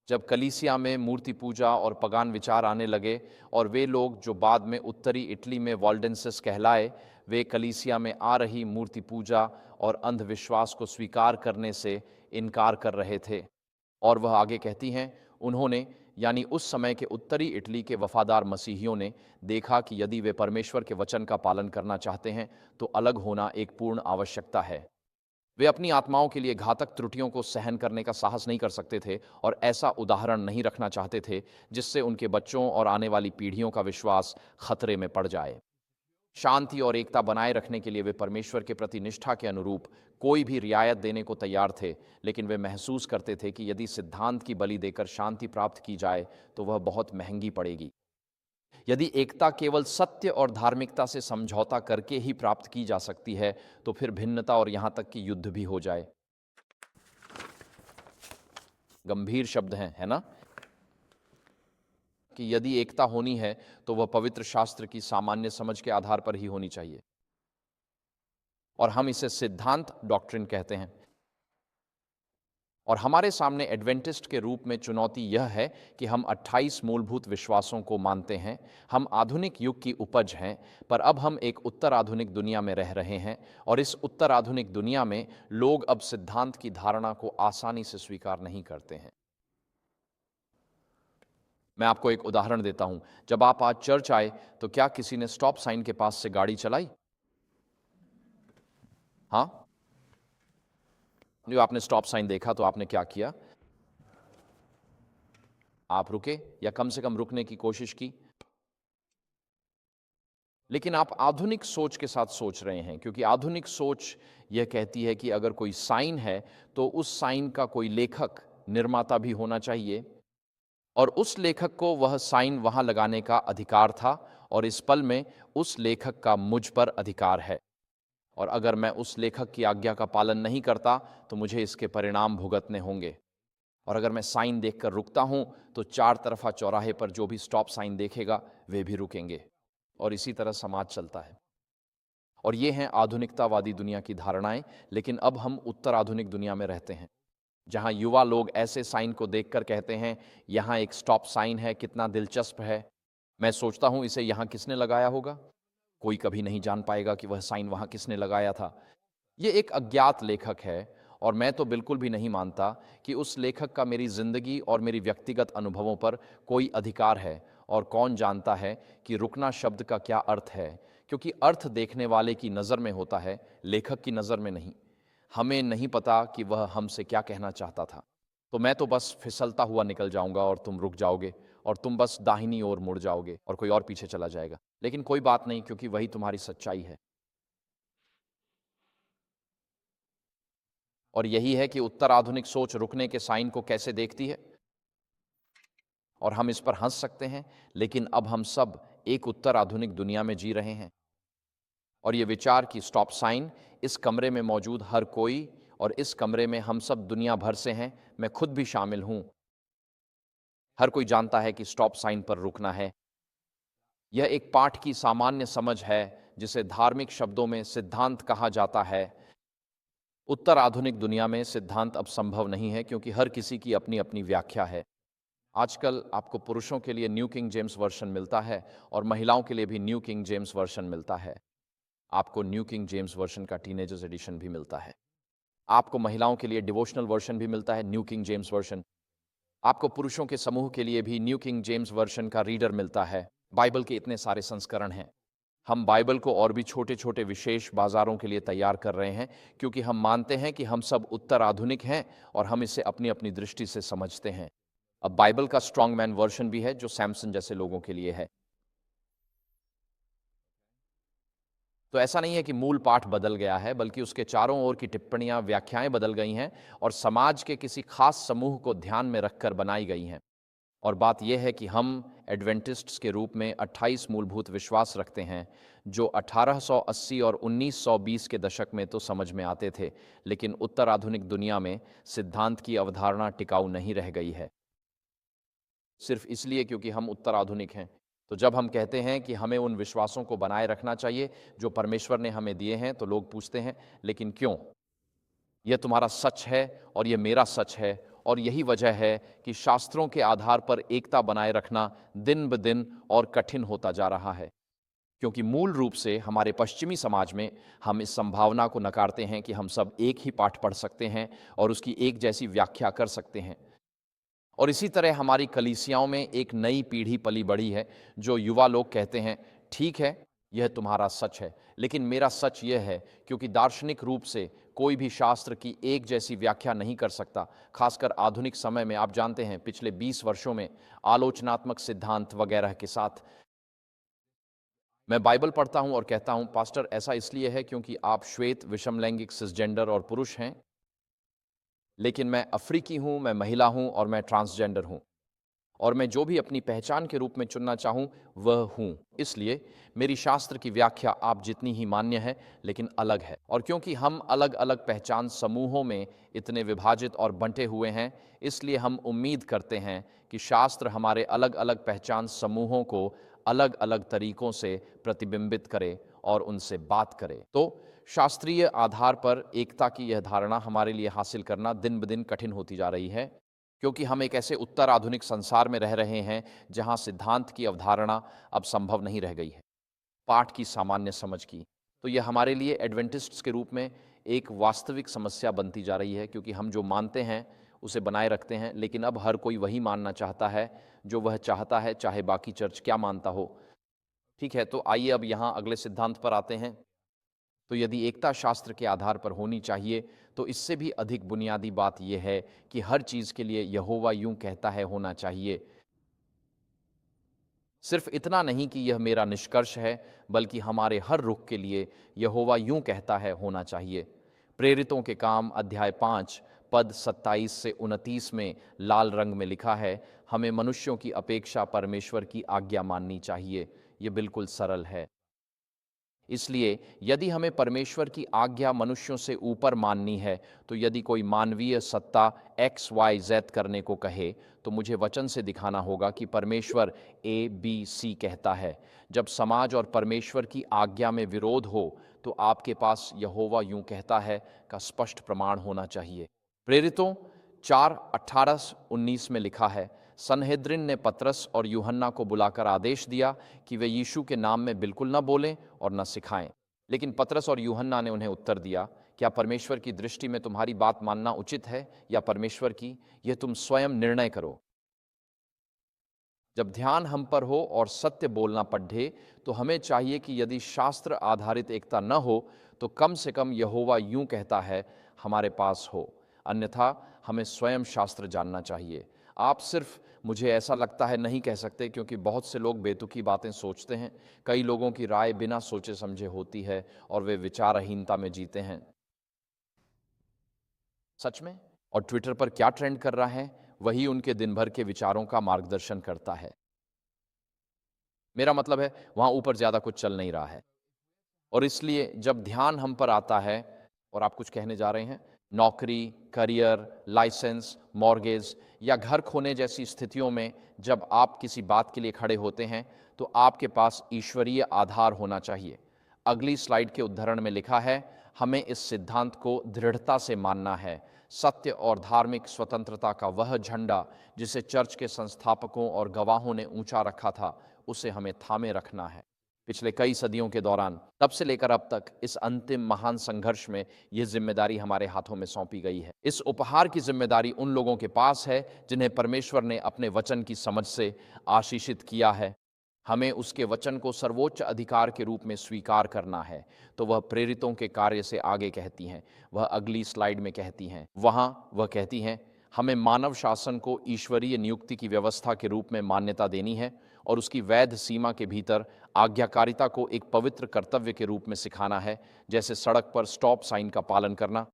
जब कलीसिया में मूर्ति पूजा और पगान विचार आने लगे, और वे लोग जो बाद में उत्तरी इटली में वॉल्डेंसेस कहलाए, वे कलीसिया में आ रही मूर्ति पूजा और अंधविश्वास को स्वीकार करने से इनकार कर रहे थे। और वह आगे कहती हैं, उन्होंने यानी उस समय के उत्तरी इटली के वफादार मसीहियों ने देखा कि यदि वे परमेश्वर के वचन का पालन करना चाहते हैं तो अलग होना एक पूर्ण आवश्यकता है। वे अपनी आत्माओं के लिए घातक त्रुटियों को सहन करने का साहस नहीं कर सकते थे और ऐसा उदाहरण नहीं रखना चाहते थे जिससे उनके बच्चों और आने वाली पीढ़ियों का विश्वास खतरे में पड़ जाए। शांति और एकता बनाए रखने के लिए वे परमेश्वर के प्रति निष्ठा के अनुरूप कोई भी रियायत देने को तैयार थे, लेकिन वे महसूस करते थे कि यदि सिद्धांत की बलि देकर शांति प्राप्त की जाए तो वह बहुत महंगी पड़ेगी। यदि एकता केवल सत्य और धार्मिकता से समझौता करके ही प्राप्त की जा सकती है, तो फिर भिन्नता और यहां तक कि युद्ध भी हो जाए। गंभीर शब्द हैं, है ना? कि यदि एकता होनी है तो वह पवित्र शास्त्र की सामान्य समझ के आधार पर ही होनी चाहिए, और हम इसे सिद्धांत डॉक्ट्रिन कहते हैं। और हमारे सामने एडवेंटिस्ट के रूप में चुनौती यह है कि हम 28 मूलभूत विश्वासों को मानते हैं। हम आधुनिक युग की उपज हैं, पर अब हम एक उत्तर आधुनिक दुनिया में रह रहे हैं, और इस उत्तर आधुनिक दुनिया में लोग अब सिद्धांत की धारणा को आसानी से स्वीकार नहीं करते हैं। मैं आपको एक उदाहरण देता हूं। जब आप आज चर्च आए तो क्या किसी ने स्टॉप साइन के पास से गाड़ी चलाई? हाँ, जो आपने स्टॉप साइन देखा तो आपने क्या किया? आप रुके या कम से कम रुकने की कोशिश की। लेकिन आप आधुनिक सोच के साथ सोच रहे हैं, क्योंकि आधुनिक सोच यह कहती है कि अगर कोई साइन है तो उस साइन का कोई लेखक, निर्माता भी होना चाहिए, और उस लेखक को वह साइन वहां लगाने का अधिकार था, और इस पल में उस लेखक का मुझ पर अधिकार है, और अगर मैं उस लेखक की आज्ञा का पालन नहीं करता तो मुझे इसके परिणाम भुगतने होंगे। और अगर मैं साइन देखकर रुकता हूं तो चार तरफा चौराहे पर जो भी स्टॉप साइन देखेगा वे भी रुकेंगे, और इसी तरह समाज चलता है। और ये हैं आधुनिकतावादी दुनिया की धारणाएं। लेकिन अब हम उत्तर आधुनिक दुनिया में रहते हैं, जहां युवा लोग ऐसे साइन को देखकर कहते हैं, यहाँ एक स्टॉप साइन है, कितना दिलचस्प है। मैं सोचता हूं इसे यहाँ किसने लगाया होगा? कोई कभी नहीं जान पाएगा कि वह साइन वहां किसने लगाया था। ये एक अज्ञात लेखक है, और मैं तो बिल्कुल भी नहीं मानता कि उस लेखक का मेरी जिंदगी और मेरी व्यक्तिगत अनुभवों पर कोई अधिकार है। और कौन जानता है कि रुकना शब्द का क्या अर्थ है, क्योंकि अर्थ देखने वाले की नज़र में होता है, लेखक की नज़र में नहीं। हमें नहीं पता कि वह हमसे क्या कहना चाहता था। तो मैं तो बस फिसलता हुआ निकल जाऊंगा और तुम रुक जाओगे, और तुम बस दाहिनी ओर मुड़ जाओगे और कोई और पीछे चला जाएगा। लेकिन कोई बात नहीं, क्योंकि वही तुम्हारी सच्चाई है। और यही है कि उत्तर आधुनिक सोच रुकने के साइन को कैसे देखती है, और हम इस पर हंस सकते हैं, लेकिन अब हम सब एक उत्तर आधुनिक दुनिया में जी रहे हैं। और ये विचार कि स्टॉप साइन इस कमरे में मौजूद हर कोई, और इस कमरे में हम सब दुनिया भर से हैं, मैं खुद भी शामिल हूं, हर कोई जानता है कि स्टॉप साइन पर रुकना है। यह एक पाठ की सामान्य समझ है, जिसे धार्मिक शब्दों में सिद्धांत कहा जाता है। उत्तर आधुनिक दुनिया में सिद्धांत अब संभव नहीं है, क्योंकि हर किसी की अपनी अपनी व्याख्या है। आजकल आपको पुरुषों के लिए न्यू किंग जेम्स वर्शन मिलता है, और महिलाओं के लिए भी न्यू किंग जेम्स वर्शन मिलता है। आपको न्यू किंग जेम्स वर्शन का टीनेजर्स एडिशन भी मिलता है। आपको महिलाओं के लिए डिवोशनल वर्शन भी मिलता है, न्यू किंग जेम्स वर्शन। आपको पुरुषों के समूह के लिए भी न्यू किंग जेम्स वर्शन का रीडर मिलता है। बाइबल के इतने सारे संस्करण हैं। हम बाइबल को और भी छोटे छोटे विशेष बाजारों के लिए तैयार कर रहे हैं, क्योंकि हम मानते हैं कि हम सब उत्तर आधुनिक हैं, और हम इसे अपनी अपनी दृष्टि से समझते हैं। अब बाइबल का स्ट्रॉन्ग मैन वर्शन भी है, जो सैमसन जैसे लोगों के लिए है। तो ऐसा नहीं है कि मूल पाठ बदल गया है, बल्कि उसके चारों ओर की टिप्पणियां, व्याख्याएं बदल गई हैं, और समाज के किसी खास समूह को ध्यान में रखकर बनाई गई हैं। और बात यह है कि हम एडवेंटिस्ट्स के रूप में 28 मूलभूत विश्वास रखते हैं, जो 1880 और 1920 के दशक में तो समझ में आते थे, लेकिन उत्तर आधुनिक दुनिया में सिद्धांत की अवधारणा टिकाऊ नहीं रह गई है, सिर्फ इसलिए क्योंकि हम उत्तर आधुनिक हैं। तो जब हम कहते हैं कि हमें उन विश्वासों को बनाए रखना चाहिए जो परमेश्वर ने हमें दिए हैं, तो लोग पूछते हैं, लेकिन क्यों? यह तुम्हारा सच है और यह मेरा सच है, और यही वजह है कि शास्त्रों के आधार पर एकता बनाए रखना दिन ब दिन और कठिन होता जा रहा है, क्योंकि मूल रूप से हमारे पश्चिमी समाज में हम इस संभावना को नकारते हैं कि हम सब एक ही पाठ पढ़ सकते हैं और उसकी एक जैसी व्याख्या कर सकते हैं। और इसी तरह हमारी कलीसियाओं में एक नई पीढ़ी पली बढ़ी है, जो युवा लोग कहते हैं, ठीक है, यह तुम्हारा सच है, लेकिन मेरा सच यह है, क्योंकि दार्शनिक रूप से कोई भी शास्त्र की एक जैसी व्याख्या नहीं कर सकता। खासकर आधुनिक समय में, आप जानते हैं, पिछले 20 वर्षों में आलोचनात्मक सिद्धांत वगैरह के साथ मैं बाइबल पढ़ता हूं और कहता हूं, पास्टर ऐसा इसलिए है क्योंकि आप श्वेत, विषमलैंगिक, सिसजेंडर और पुरुष हैं, लेकिन मैं अफ्रीकी हूं, मैं महिला हूं और मैं ट्रांसजेंडर हूं, और मैं जो भी अपनी पहचान के रूप में चुनना चाहूं वह हूं। इसलिए मेरी शास्त्र की व्याख्या आप जितनी ही मान्य है, लेकिन अलग है। और क्योंकि हम अलग अलग पहचान समूहों में इतने विभाजित और बंटे हुए हैं, इसलिए हम उम्मीद करते हैं कि शास्त्र हमारे अलग अलग पहचान समूहों को अलग अलग तरीकों से प्रतिबिंबित करे और उनसे बात करे। तो शास्त्रीय आधार पर एकता की यह धारणा हमारे लिए हासिल करना दिन ब दिन कठिन होती जा रही है, क्योंकि हम एक ऐसे उत्तर आधुनिक संसार में रह रहे हैं जहां सिद्धांत की अवधारणा अब संभव नहीं रह गई है, पाठ की सामान्य समझ की। तो यह हमारे लिए एडवेंटिस्ट्स के रूप में एक वास्तविक समस्या बनती जा रही है, क्योंकि हम जो मानते हैं उसे बनाए रखते हैं, लेकिन अब हर कोई वही मानना चाहता है जो वह चाहता है, चाहे बाकी चर्च क्या मानता हो। ठीक है, तो आइए अब यहाँ अगले सिद्धांत पर आते हैं। तो यदि एकता शास्त्र के आधार पर होनी चाहिए, तो इससे भी अधिक बुनियादी बात यह है कि हर चीज़ के लिए यहोवा यूं कहता है होना चाहिए। सिर्फ इतना नहीं कि यह मेरा निष्कर्ष है, बल्कि हमारे हर रुख के लिए यहोवा यूं कहता है होना चाहिए। प्रेरितों के काम अध्याय 5 पद 27 से 29 में लाल रंग में लिखा है, हमें मनुष्यों की अपेक्षा परमेश्वर की आज्ञा माननी चाहिए। ये बिल्कुल सरल है। इसलिए यदि हमें परमेश्वर की आज्ञा मनुष्यों से ऊपर माननी है, तो यदि कोई मानवीय सत्ता एक्स वाई जेड करने को कहे, तो मुझे वचन से दिखाना होगा कि परमेश्वर ए बी सी कहता है। जब समाज और परमेश्वर की आज्ञा में विरोध हो, तो आपके पास यहोवा यूं कहता है का स्पष्ट प्रमाण होना चाहिए। प्रेरितों 4:18-19 में लिखा है, सनहेद्रिन ने पतरस और यूहन्ना को बुलाकर आदेश दिया कि वे यीशु के नाम में बिल्कुल न बोलें और न सिखाएं। लेकिन पतरस और यूहन्ना ने उन्हें उत्तर दिया, क्या परमेश्वर की दृष्टि में तुम्हारी बात मानना उचित है या परमेश्वर की, यह तुम स्वयं निर्णय करो। जब ध्यान हम पर हो और सत्य बोलना पढ़े, तो हमें चाहिए कि यदि शास्त्र आधारित एकता न हो, तो कम से कम यहोवा यूं कहता है हमारे पास हो। अन्यथा हमें स्वयं शास्त्र जानना चाहिए। आप सिर्फ मुझे ऐसा लगता है नहीं कह सकते, क्योंकि बहुत से लोग बेतुकी बातें सोचते हैं। कई लोगों की राय बिना सोचे समझे होती है और वे विचारहीनता में जीते हैं। सच में। और ट्विटर पर क्या ट्रेंड कर रहा है, वही उनके दिन भर के विचारों का मार्गदर्शन करता है। मेरा मतलब है, वहां ऊपर ज्यादा कुछ चल नहीं रहा है। और इसलिए जब ध्यान हम पर आता है, और आप कुछ कहने जा रहे हैं, नौकरी, करियर, लाइसेंस, मॉर्गेज या घर खोने जैसी स्थितियों में जब आप किसी बात के लिए खड़े होते हैं, तो आपके पास ईश्वरीय आधार होना चाहिए। अगली स्लाइड के उद्धरण में लिखा है, हमें इस सिद्धांत को दृढ़ता से मानना है। सत्य और धार्मिक स्वतंत्रता का वह झंडा जिसे चर्च के संस्थापकों और गवाहों ने ऊंचा रखा था, उसे हमें थामे रखना है। पिछले कई सदियों के दौरान, तब से लेकर अब तक, इस अंतिम महान संघर्ष में यह जिम्मेदारी हमारे हाथों में सौंपी गई है। इस उपहार की जिम्मेदारी उन लोगों के पास है जिन्हें परमेश्वर ने अपने वचन की समझ से आशीषित किया है। हमें उसके वचन को सर्वोच्च अधिकार के रूप में स्वीकार करना है। तो वह प्रेरितों के कार्य से आगे कहती हैं, वह अगली स्लाइड में कहती हैं। वहां वह कहती हैं, हमें मानव शासन को ईश्वरीय नियुक्ति की व्यवस्था के रूप में मान्यता देनी है और उसकी वैध सीमा के भीतर आज्ञाकारिता को एक पवित्र कर्तव्य के रूप में सिखाना है, जैसे सड़क पर स्टॉप साइन का पालन करना।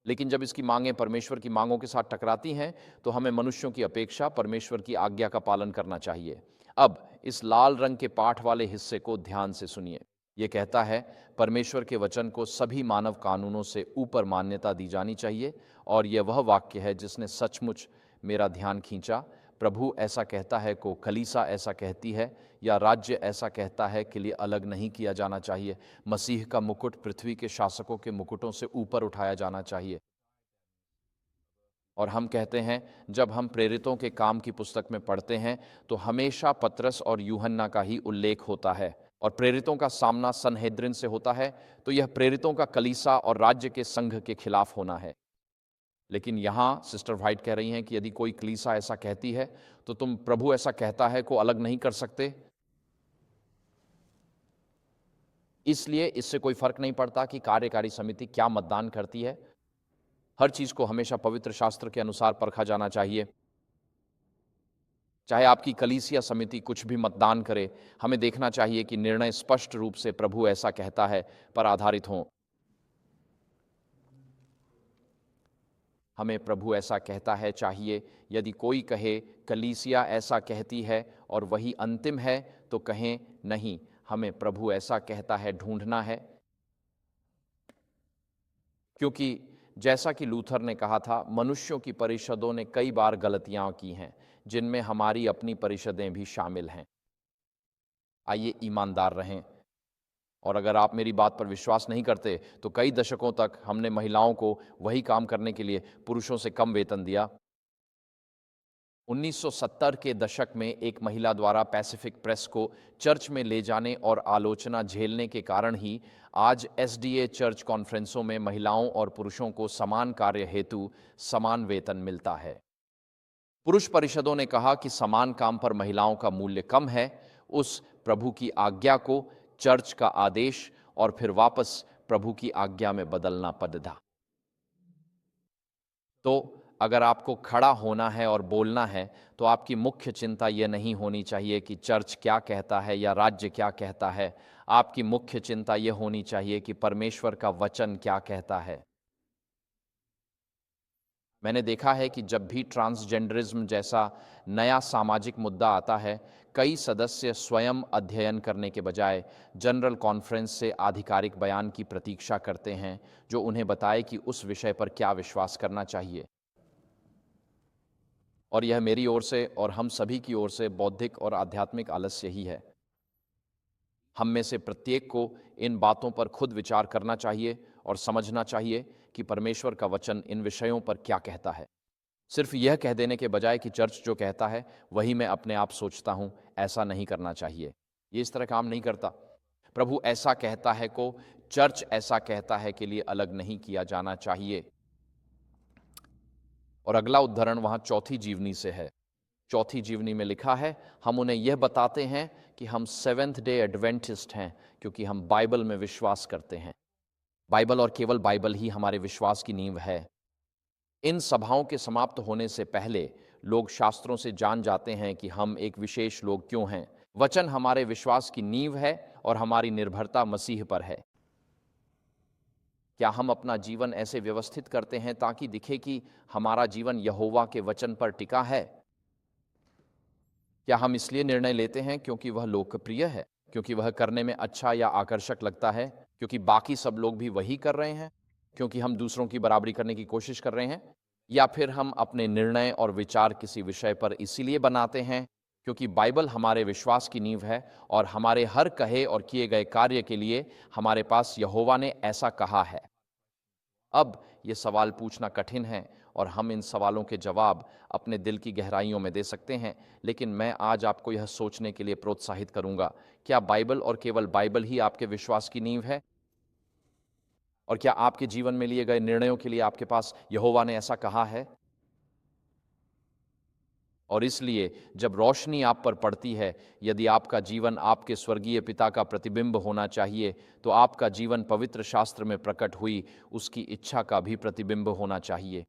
लेकिन जब इसकी मांगें परमेश्वर की मांगों के साथ टकराती हैं, तो हमें मनुष्यों की अपेक्षा परमेश्वर की आज्ञा का पालन करना चाहिए। अब इस लाल रंग के पाठ वाले हिस्से को ध्यान से सुनिए। यह कहता है, परमेश्वर के वचन को सभी मानव कानूनों से ऊपर मान्यता दी जानी चाहिए। और यह वह वाक्य है जिसने सचमुच मेरा ध्यान खींचा। प्रभु ऐसा कहता है को कलीसा ऐसा कहती है, या राज्य ऐसा कहता है के लिए अलग नहीं किया जाना चाहिए। मसीह का मुकुट पृथ्वी के शासकों के मुकुटों से ऊपर उठाया जाना चाहिए। और हम कहते हैं, जब हम प्रेरितों के काम की पुस्तक में पढ़ते हैं, तो हमेशा पतरस और यूहन्ना का ही उल्लेख होता है। और प्रेरितों का सामना सनहेद्रिन से होता है, तो यह प्रेरितों का कलीसा और राज्य के संघ के खिलाफ होना है। लेकिन यहां सिस्टर व्हाइट कह रही हैं कि यदि कोई कलीसा ऐसा कहती है, तो तुम प्रभु ऐसा कहता है को अलग नहीं कर सकते। इसलिए इससे कोई फर्क नहीं पड़ता कि कार्यकारी समिति क्या मतदान करती है। हर चीज को हमेशा पवित्र शास्त्र के अनुसार परखा जाना चाहिए। चाहे आपकी कलीसिया समिति कुछ भी मतदान करे, हमें देखना चाहिए कि निर्णय स्पष्ट रूप से प्रभु ऐसा कहता है पर आधारित हो। हमें प्रभु ऐसा कहता है चाहिए। यदि कोई कहे कलीसिया ऐसा कहती है और वही अंतिम है, तो कहें नहीं, हमें प्रभु ऐसा कहता है ढूंढना है। क्योंकि जैसा कि लूथर ने कहा था, मनुष्यों की परिषदों ने कई बार गलतियां की हैं, जिनमें हमारी अपनी परिषदें भी शामिल हैं। आइए ईमानदार रहें। और अगर आप मेरी बात पर विश्वास नहीं करते, तो कई दशकों तक हमने महिलाओं को वही काम करने के लिए पुरुषों से कम वेतन दिया। 1970 के दशक में एक महिला द्वारा पैसिफिक प्रेस को चर्च में ले जाने और आलोचना झेलने के कारण ही आज एसडीए चर्च कॉन्फ्रेंसों में महिलाओं और पुरुषों को समान कार्य हेतु समान वेतन मिलता है। पुरुष परिषदों ने कहा कि समान काम पर महिलाओं का मूल्य कम है। उस प्रभु की आज्ञा को, चर्च का आदेश और फिर वापस प्रभु की आज्ञा में बदलना पड़ता। तो अगर आपको खड़ा होना है और बोलना है, तो आपकी मुख्य चिंता यह नहीं होनी चाहिए कि चर्च क्या कहता है या राज्य क्या कहता है। आपकी मुख्य चिंता यह होनी चाहिए कि परमेश्वर का वचन क्या कहता है। मैंने देखा है कि जब भी ट्रांसजेंडरिज्म जैसा नया सामाजिक मुद्दा आता है, कई सदस्य स्वयं अध्ययन करने के बजाय जनरल कॉन्फ्रेंस से आधिकारिक बयान की प्रतीक्षा करते हैं, जो उन्हें बताए कि उस विषय पर क्या विश्वास करना चाहिए। और यह मेरी ओर से और हम सभी की ओर से बौद्धिक और आध्यात्मिक आलस्य ही है। हम में से प्रत्येक को इन बातों पर खुद विचार करना चाहिए और समझना चाहिए कि परमेश्वर का वचन इन विषयों पर क्या कहता है। सिर्फ यह कह देने के बजाय कि चर्च जो कहता है वही मैं अपने आप सोचता हूं, ऐसा नहीं करना चाहिए। ये इस तरह काम नहीं करता। प्रभु ऐसा कहता है को चर्च ऐसा कहता है के लिए अलग नहीं किया जाना चाहिए। और अगला उद्धरण वहां चौथी जीवनी से है। चौथी जीवनी में लिखा है, हम उन्हें यह बताते हैं कि हम सेवेंथ डे एडवेंटिस्ट हैं, क्योंकि हम बाइबल में विश्वास करते हैं। बाइबल और केवल बाइबल ही हमारे विश्वास की नींव है। इन सभाओं के समाप्त होने से पहले लोग शास्त्रों से जान जाते हैं कि हम एक विशेष लोग क्यों हैं। वचन हमारे विश्वास की नींव है और हमारी निर्भरता मसीह पर है। क्या हम अपना जीवन ऐसे व्यवस्थित करते हैं ताकि दिखे कि हमारा जीवन यहोवा के वचन पर टिका है? क्या हम इसलिए निर्णय लेते हैं क्योंकि वह लोकप्रिय है, क्योंकि वह करने में अच्छा या आकर्षक लगता है, क्योंकि बाकी सब लोग भी वही कर रहे हैं, क्योंकि हम दूसरों की बराबरी करने की कोशिश कर रहे हैं? या फिर हम अपने निर्णय और विचार किसी विषय पर इसीलिए बनाते हैं क्योंकि बाइबल हमारे विश्वास की नींव है और हमारे हर कहे और किए गए कार्य के लिए हमारे पास यहोवा ने ऐसा कहा है? अब ये सवाल पूछना कठिन है और हम इन सवालों के जवाब अपने दिल की गहराइयों में दे सकते हैं, लेकिन मैं आज आपको यह सोचने के लिए प्रोत्साहित करूंगा, क्या बाइबल और केवल बाइबल ही आपके विश्वास की नींव है? और क्या आपके जीवन में लिए गए निर्णयों के लिए आपके पास यहोवा ने ऐसा कहा है? और इसलिए जब रोशनी आप पर पड़ती है, यदि आपका जीवन आपके स्वर्गीय पिता का प्रतिबिंब होना चाहिए, तो आपका जीवन पवित्र शास्त्र में प्रकट हुई उसकी इच्छा का भी प्रतिबिंब होना चाहिए।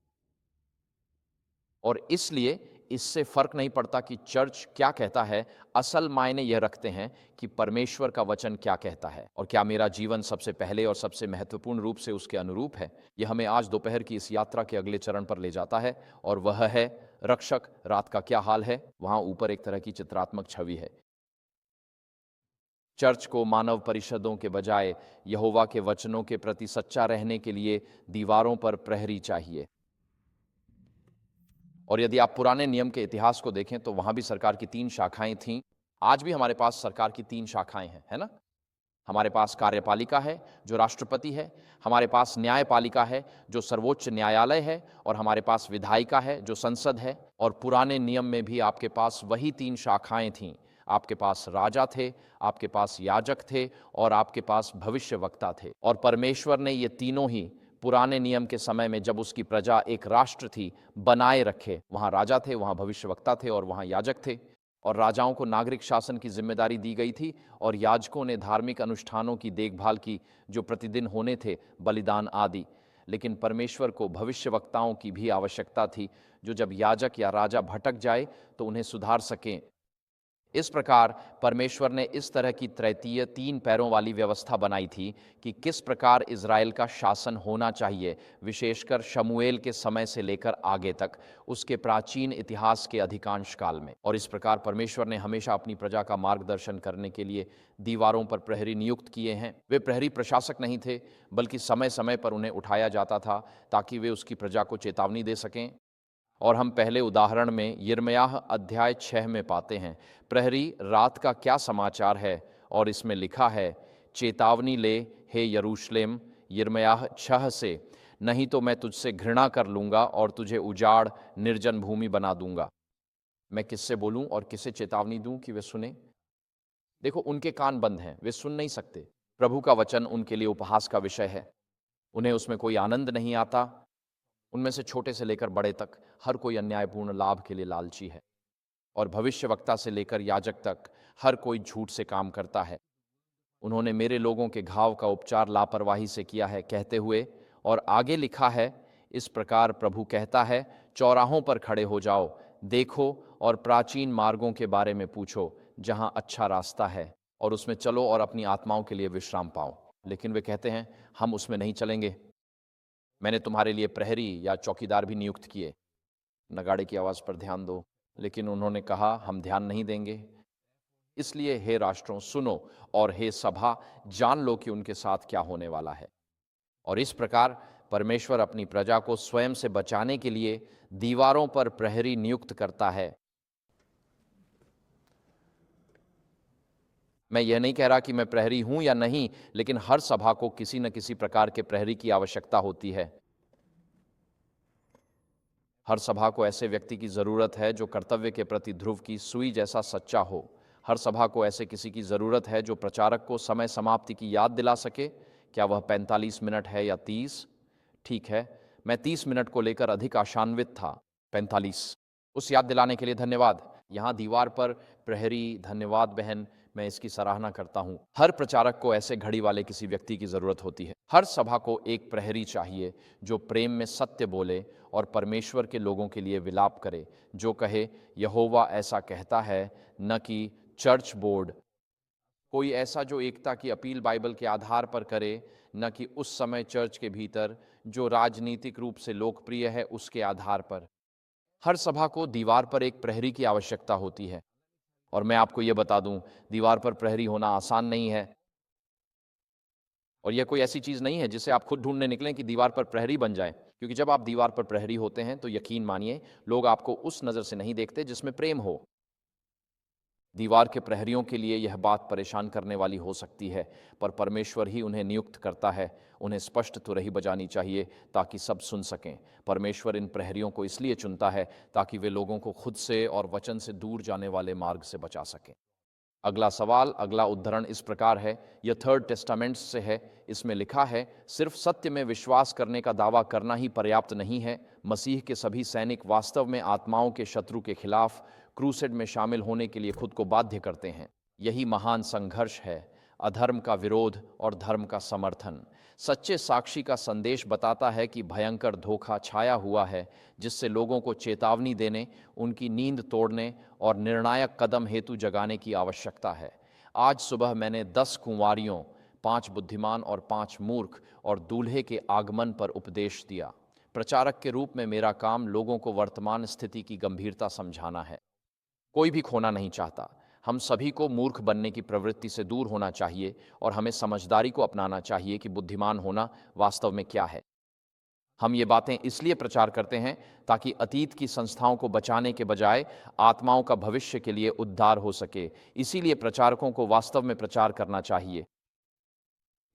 और इसलिए इससे फर्क नहीं पड़ता कि चर्च क्या कहता है, असल मायने यह रखते हैं कि परमेश्वर का वचन क्या कहता है और क्या मेरा जीवन सबसे पहले और सबसे महत्वपूर्ण रूप से उसके अनुरूप है। यह हमें आज दोपहर की इस यात्रा के अगले चरण पर ले जाता है और वह है, रक्षक रात का क्या हाल है। वहां ऊपर एक तरह की चित्रात्मक छवि है। चर्च को मानव परिषदों के बजाय यहोवा के वचनों के प्रति सच्चा रहने के लिए दीवारों पर प्रहरी चाहिए। और यदि आप पुराने नियम के इतिहास को देखें तो वहां भी सरकार की 3 शाखाएं थीं। आज भी हमारे पास सरकार की 3 शाखाएं हैं, है ना? हमारे पास कार्यपालिका है जो राष्ट्रपति है, हमारे पास न्यायपालिका है जो सर्वोच्च न्यायालय है, और हमारे पास विधायिका है जो संसद है। और पुराने नियम में भी आपके पास वही 3 शाखाएं थीं। आपके पास राजा थे, आपके पास याजक थे और आपके पास भविष्यवक्ता थे। और परमेश्वर ने ये तीनों ही पुराने नियम के समय में, जब उसकी प्रजा एक राष्ट्र थी, बनाए रखे। वहाँ राजा थे, वहाँ भविष्यवक्ता थे और वहाँ याजक थे। और राजाओं को नागरिक शासन की जिम्मेदारी दी गई थी और याजकों ने धार्मिक अनुष्ठानों की देखभाल की जो प्रतिदिन होने थे, बलिदान आदि। लेकिन परमेश्वर को भविष्यवक्ताओं की भी आवश्यकता थी, जो जब याजक या राजा भटक जाए तो उन्हें सुधार सकें। इस प्रकार परमेश्वर ने इस तरह की तृतीय 3 पैरों वाली व्यवस्था बनाई थी कि किस प्रकार इज़राइल का शासन होना चाहिए, विशेषकर शमूएल के समय से लेकर आगे तक, उसके प्राचीन इतिहास के अधिकांश काल में। और इस प्रकार परमेश्वर ने हमेशा अपनी प्रजा का मार्गदर्शन करने के लिए दीवारों पर प्रहरी नियुक्त किए हैं। वे प्रहरी प्रशासक नहीं थे, बल्कि समय समय पर उन्हें उठाया जाता था ताकि वे उसकी प्रजा को चेतावनी दे सकें। और हम पहले उदाहरण में यिर्मयाह अध्याय 6 में पाते हैं, प्रहरी रात का क्या समाचार है, और इसमें लिखा है, चेतावनी ले हे यरूशलेम, यिर्मयाह 6 से, नहीं तो मैं तुझसे घृणा कर लूंगा और तुझे उजाड़ निर्जन भूमि बना दूंगा। मैं किससे बोलूं और किसे चेतावनी दूं कि वे सुने? देखो, उनके कान बंद हैं, वे सुन नहीं सकते। प्रभु का वचन उनके लिए उपहास का विषय है, उन्हें उसमें कोई आनंद नहीं आता। उनमें से छोटे से लेकर बड़े तक हर कोई अन्यायपूर्ण लाभ के लिए लालची है, और भविष्यवक्ता से लेकर याजक तक हर कोई झूठ से काम करता है। उन्होंने मेरे लोगों के घाव का उपचार लापरवाही से किया है, कहते हुए, और आगे लिखा है, इस प्रकार प्रभु कहता है, चौराहों पर खड़े हो जाओ, देखो और प्राचीन मार्गों के बारे में पूछो, जहां अच्छा रास्ता है, और उसमें चलो और अपनी आत्माओं के लिए विश्राम पाओ। लेकिन वे कहते हैं, हम उसमें नहीं चलेंगे। मैंने तुम्हारे लिए प्रहरी या चौकीदार भी नियुक्त किए। नगाड़े की आवाज़ पर ध्यान दो। लेकिन उन्होंने कहा, हम ध्यान नहीं देंगे। इसलिए हे राष्ट्रों सुनो, और हे सभा जान लो कि उनके साथ क्या होने वाला है। और इस प्रकार परमेश्वर अपनी प्रजा को स्वयं से बचाने के लिए दीवारों पर प्रहरी नियुक्त करता है। मैं यह नहीं कह रहा कि मैं प्रहरी हूं या नहीं, लेकिन हर सभा को किसी न किसी प्रकार के प्रहरी की आवश्यकता होती है। हर सभा को ऐसे व्यक्ति की जरूरत है जो कर्तव्य के प्रति ध्रुव की सुई जैसा सच्चा हो। हर सभा को ऐसे किसी की जरूरत है जो प्रचारक को समय समाप्ति की याद दिला सके। क्या वह 45 मिनट है या 30? ठीक है, मैं 30 मिनट को लेकर अधिक आशान्वित था। 45। उस याद दिलाने के लिए धन्यवाद। यहाँ दीवार पर प्रहरी, धन्यवाद बहन, मैं इसकी सराहना करता हूँ। हर प्रचारक को ऐसे घड़ी वाले किसी व्यक्ति की जरूरत होती है। हर सभा को एक प्रहरी चाहिए जो प्रेम में सत्य बोले और परमेश्वर के लोगों के लिए विलाप करे, जो कहे, यहोवा ऐसा कहता है, न कि चर्च बोर्ड। कोई ऐसा जो एकता की अपील बाइबल के आधार पर करे, न कि उस समय चर्च के भीतर जो राजनीतिक रूप से लोकप्रिय है उसके आधार पर। हर सभा को दीवार पर एक प्रहरी की आवश्यकता होती है। और मैं आपको यह बता दूं, दीवार पर प्रहरी होना आसान नहीं है। और यह कोई ऐसी चीज नहीं है जिसे आप खुद ढूंढने निकलें कि दीवार पर प्रहरी बन जाए, क्योंकि जब आप दीवार पर प्रहरी होते हैं तो यकीन मानिए, लोग आपको उस नजर से नहीं देखते जिसमें प्रेम हो। दीवार के प्रहरियों के लिए यह बात परेशान करने वाली हो सकती है, पर परमेश्वर ही उन्हें नियुक्त करता है। उन्हें स्पष्ट तुरही बजानी चाहिए ताकि सब सुन सकें। परमेश्वर इन प्रहरियों को इसलिए चुनता है ताकि वे लोगों को खुद से और वचन से दूर जाने वाले मार्ग से बचा सकें। अगला सवाल, अगला उद्धरण इस प्रकार है, यह थर्ड टेस्टामेंट से है। इसमें लिखा है, सिर्फ सत्य में विश्वास करने का दावा करना ही पर्याप्त नहीं है। मसीह के सभी सैनिक वास्तव में आत्माओं के शत्रु के खिलाफ क्रूसेड में शामिल होने के लिए खुद को बाध्य करते हैं। यही महान संघर्ष है, अधर्म का विरोध और धर्म का समर्थन। सच्चे साक्षी का संदेश बताता है कि भयंकर धोखा छाया हुआ है, जिससे लोगों को चेतावनी देने, उनकी नींद तोड़ने और निर्णायक कदम हेतु जगाने की आवश्यकता है। आज सुबह मैंने 10 कुंवारियों, 5 बुद्धिमान और 5 मूर्ख और दूल्हे के आगमन पर उपदेश दिया। प्रचारक के रूप में मेरा काम लोगों को वर्तमान स्थिति की गंभीरता समझाना है। कोई भी खोना नहीं चाहता। हम सभी को मूर्ख बनने की प्रवृत्ति से दूर होना चाहिए और हमें समझदारी को अपनाना चाहिए कि बुद्धिमान होना वास्तव में क्या है। हम ये बातें इसलिए प्रचार करते हैं ताकि अतीत की संस्थाओं को बचाने के बजाय आत्माओं का भविष्य के लिए उद्धार हो सके। इसीलिए प्रचारकों को वास्तव में प्रचार करना चाहिए।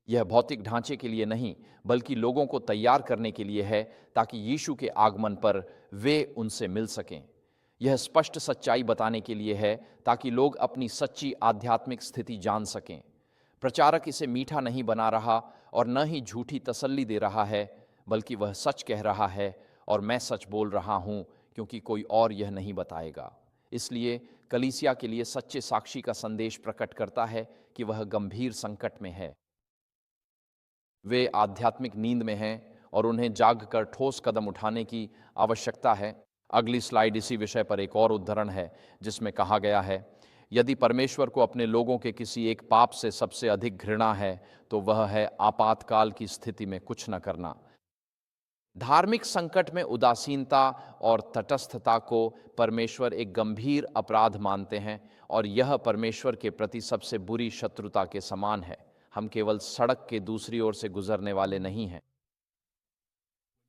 यह भौतिक ढांचे के लिए नहीं, बल्कि लोगों को तैयार करने के लिए है, ताकि यीशु के आगमन पर वे उनसे मिल सकें। यह स्पष्ट सच्चाई बताने के लिए है, ताकि लोग अपनी सच्ची आध्यात्मिक स्थिति जान सकें। प्रचारक इसे मीठा नहीं बना रहा और न ही झूठी तसल्ली दे रहा है, बल्कि वह सच कह रहा है, और मैं सच बोल रहा हूं, क्योंकि कोई और यह नहीं बताएगा। इसलिए कलीसिया के लिए सच्चे साक्षी का संदेश प्रकट करता है कि वह गंभीर संकट में है। वे आध्यात्मिक नींद में हैं और उन्हें जागकर ठोस कदम उठाने की आवश्यकता है। अगली स्लाइड इसी विषय पर एक और उद्धरण है, जिसमें कहा गया है, यदि परमेश्वर को अपने लोगों के किसी एक पाप से सबसे अधिक घृणा है, तो वह है आपातकाल की स्थिति में कुछ न करना। धार्मिक संकट में उदासीनता और तटस्थता को परमेश्वर एक गंभीर अपराध मानते हैं, और यह परमेश्वर के प्रति सबसे बुरी शत्रुता के समान है। हम केवल सड़क के दूसरी ओर से गुजरने वाले नहीं हैं।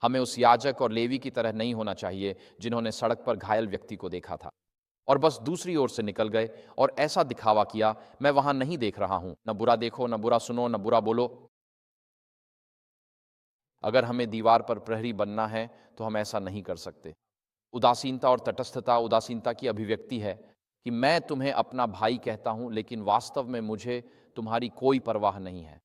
हमें उस याजक और लेवी की तरह नहीं होना चाहिए जिन्होंने सड़क पर घायल व्यक्ति को देखा था और बस दूसरी ओर से निकल गए और ऐसा दिखावा किया, मैं वहां नहीं देख रहा हूं। न बुरा देखो, न बुरा सुनो, न बुरा बोलो। अगर हमें दीवार पर प्रहरी बनना है तो हम ऐसा नहीं कर सकते। उदासीनता और तटस्थता उदासीनता की अभिव्यक्ति है कि मैं तुम्हें अपना भाई कहता हूं, लेकिन वास्तव में मुझे तुम्हारी कोई परवाह नहीं है।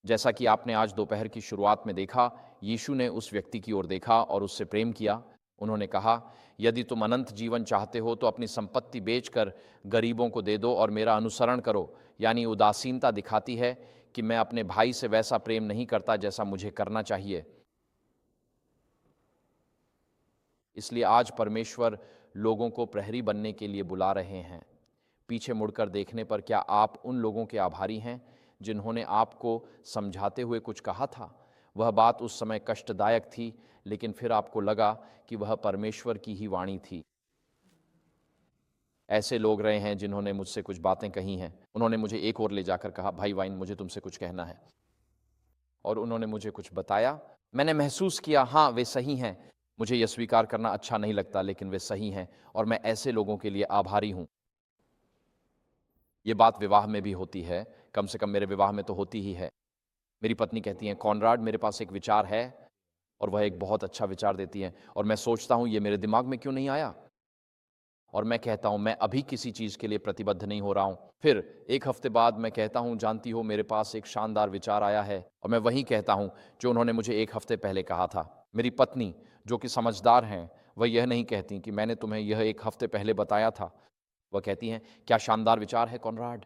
जैसा कि आपने आज दोपहर की शुरुआत में देखा, यीशु ने उस व्यक्ति की ओर देखा और उससे प्रेम किया। उन्होंने कहा, यदि तुम अनंत जीवन चाहते हो तो अपनी संपत्ति बेचकर गरीबों को दे दो और मेरा अनुसरण करो। यानी उदासीनता दिखाती है कि मैं अपने भाई से वैसा प्रेम नहीं करता जैसा मुझे करना चाहिए। इसलिए आज परमेश्वर लोगों को प्रहरी बनने के लिए बुला रहे हैं। पीछे मुड़कर देखने पर क्या आप उन लोगों के आभारी हैं जिन्होंने आपको समझाते हुए कुछ कहा था? वह बात उस समय कष्टदायक थी, लेकिन फिर आपको लगा कि वह परमेश्वर की ही वाणी थी। ऐसे लोग रहे हैं जिन्होंने मुझसे कुछ बातें कही हैं। उन्होंने मुझे एक ओर ले जाकर कहा, भाई वाइन, मुझे तुमसे कुछ कहना है। और उन्होंने मुझे कुछ बताया। मैंने महसूस किया, हाँ, वे सही हैं। मुझे यह स्वीकार करना अच्छा नहीं लगता, लेकिन वे सही हैं और मैं ऐसे लोगों के लिए आभारी हूँ। ये बात विवाह में भी होती है, कम से कम मेरे विवाह में तो होती ही है। मेरी पत्नी कहती हैं, कॉनराड, मेरे पास एक विचार है, और वह एक बहुत अच्छा विचार देती हैं और मैं सोचता हूँ ये मेरे दिमाग में क्यों नहीं आया। और मैं कहता हूँ मैं अभी किसी चीज़ के लिए प्रतिबद्ध नहीं हो रहा हूँ। फिर एक हफ्ते बाद मैं कहता हूँ, जानती हो, मेरे पास एक शानदार विचार आया है, और मैं वही कहता हूँ जो उन्होंने मुझे एक हफ्ते पहले कहा था। मेरी पत्नी, जो कि समझदार हैं, वह यह नहीं कहती कि मैंने तुम्हें यह एक हफ्ते पहले बताया था। वह कहती हैं, क्या शानदार विचार है कॉनराड।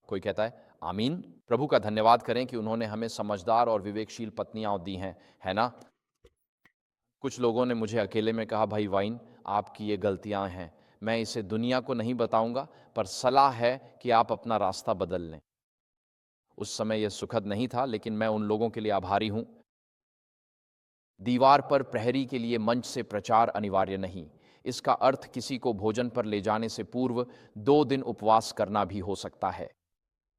कोई कहता है, आमीन। प्रभु का धन्यवाद करें कि उन्होंने हमें समझदार और विवेकशील पत्नियां दी हैं, है ना? कुछ लोगों ने मुझे अकेले में कहा, भाई वाइन, आपकी ये गलतियां हैं। मैं इसे दुनिया को नहीं बताऊंगा, पर सलाह है कि आप अपना रास्ता बदल लें। उस समय यह सुखद नहीं था, लेकिन मैं उन लोगों के लिए आभारी हूं। दीवार पर प्रहरी के लिए मंच से प्रचार अनिवार्य नहीं। इसका अर्थ किसी को भोजन पर ले जाने से पूर्व 2 दिन उपवास करना भी हो सकता है।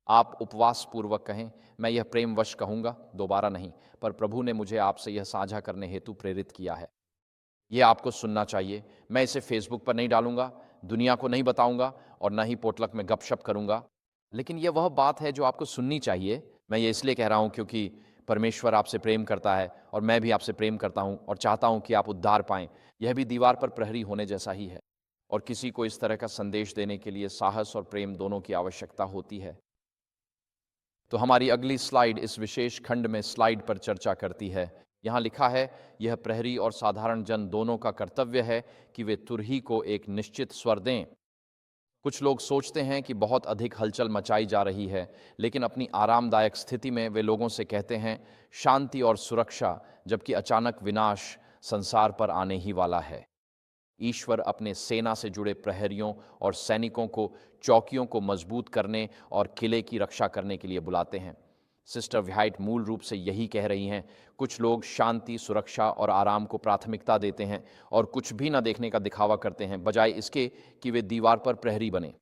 आप उपवास पूर्वक कहें, मैं यह प्रेमवश कहूंगा, दोबारा नहीं, पर प्रभु ने मुझे आपसे यह साझा करने हेतु प्रेरित किया है। यह आपको सुनना चाहिए। मैं इसे फेसबुक पर नहीं डालूंगा, दुनिया को नहीं बताऊंगा, और न ही पोटलक में गपशप करूंगा। लेकिन यह वह बात है जो आपको सुननी चाहिए। मैं ये इसलिए कह रहा हूं क्योंकि परमेश्वर आपसे प्रेम करता है और मैं भी आपसे प्रेम करता हूं और चाहता हूं कि आप उद्धार पाएं। यह भी दीवार पर प्रहरी होने जैसा ही है, और किसी को इस तरह का संदेश देने के लिए साहस और प्रेम दोनों की आवश्यकता होती है। तो हमारी अगली स्लाइड इस विशेष खंड में स्लाइड पर चर्चा करती है। यहाँ लिखा है, यह प्रहरी और साधारण जन दोनों का कर्तव्य है कि वे तुरही को एक निश्चित स्वर दें। कुछ लोग सोचते हैं कि बहुत अधिक हलचल मचाई जा रही है, लेकिन अपनी आरामदायक स्थिति में वे लोगों से कहते हैं शांति और सुरक्षा, जबकि अचानक विनाश संसार पर आने ही वाला है। ईश्वर अपने सेना से जुड़े प्रहरियों और सैनिकों को चौकियों को मजबूत करने और किले की रक्षा करने के लिए बुलाते हैं। सिस्टर व्हाइट मूल रूप से यही कह रही हैं। कुछ लोग शांति, सुरक्षा और आराम को प्राथमिकता देते हैं और कुछ भी न देखने का दिखावा करते हैं, बजाय इसके कि वे दीवार पर प्रहरी बने।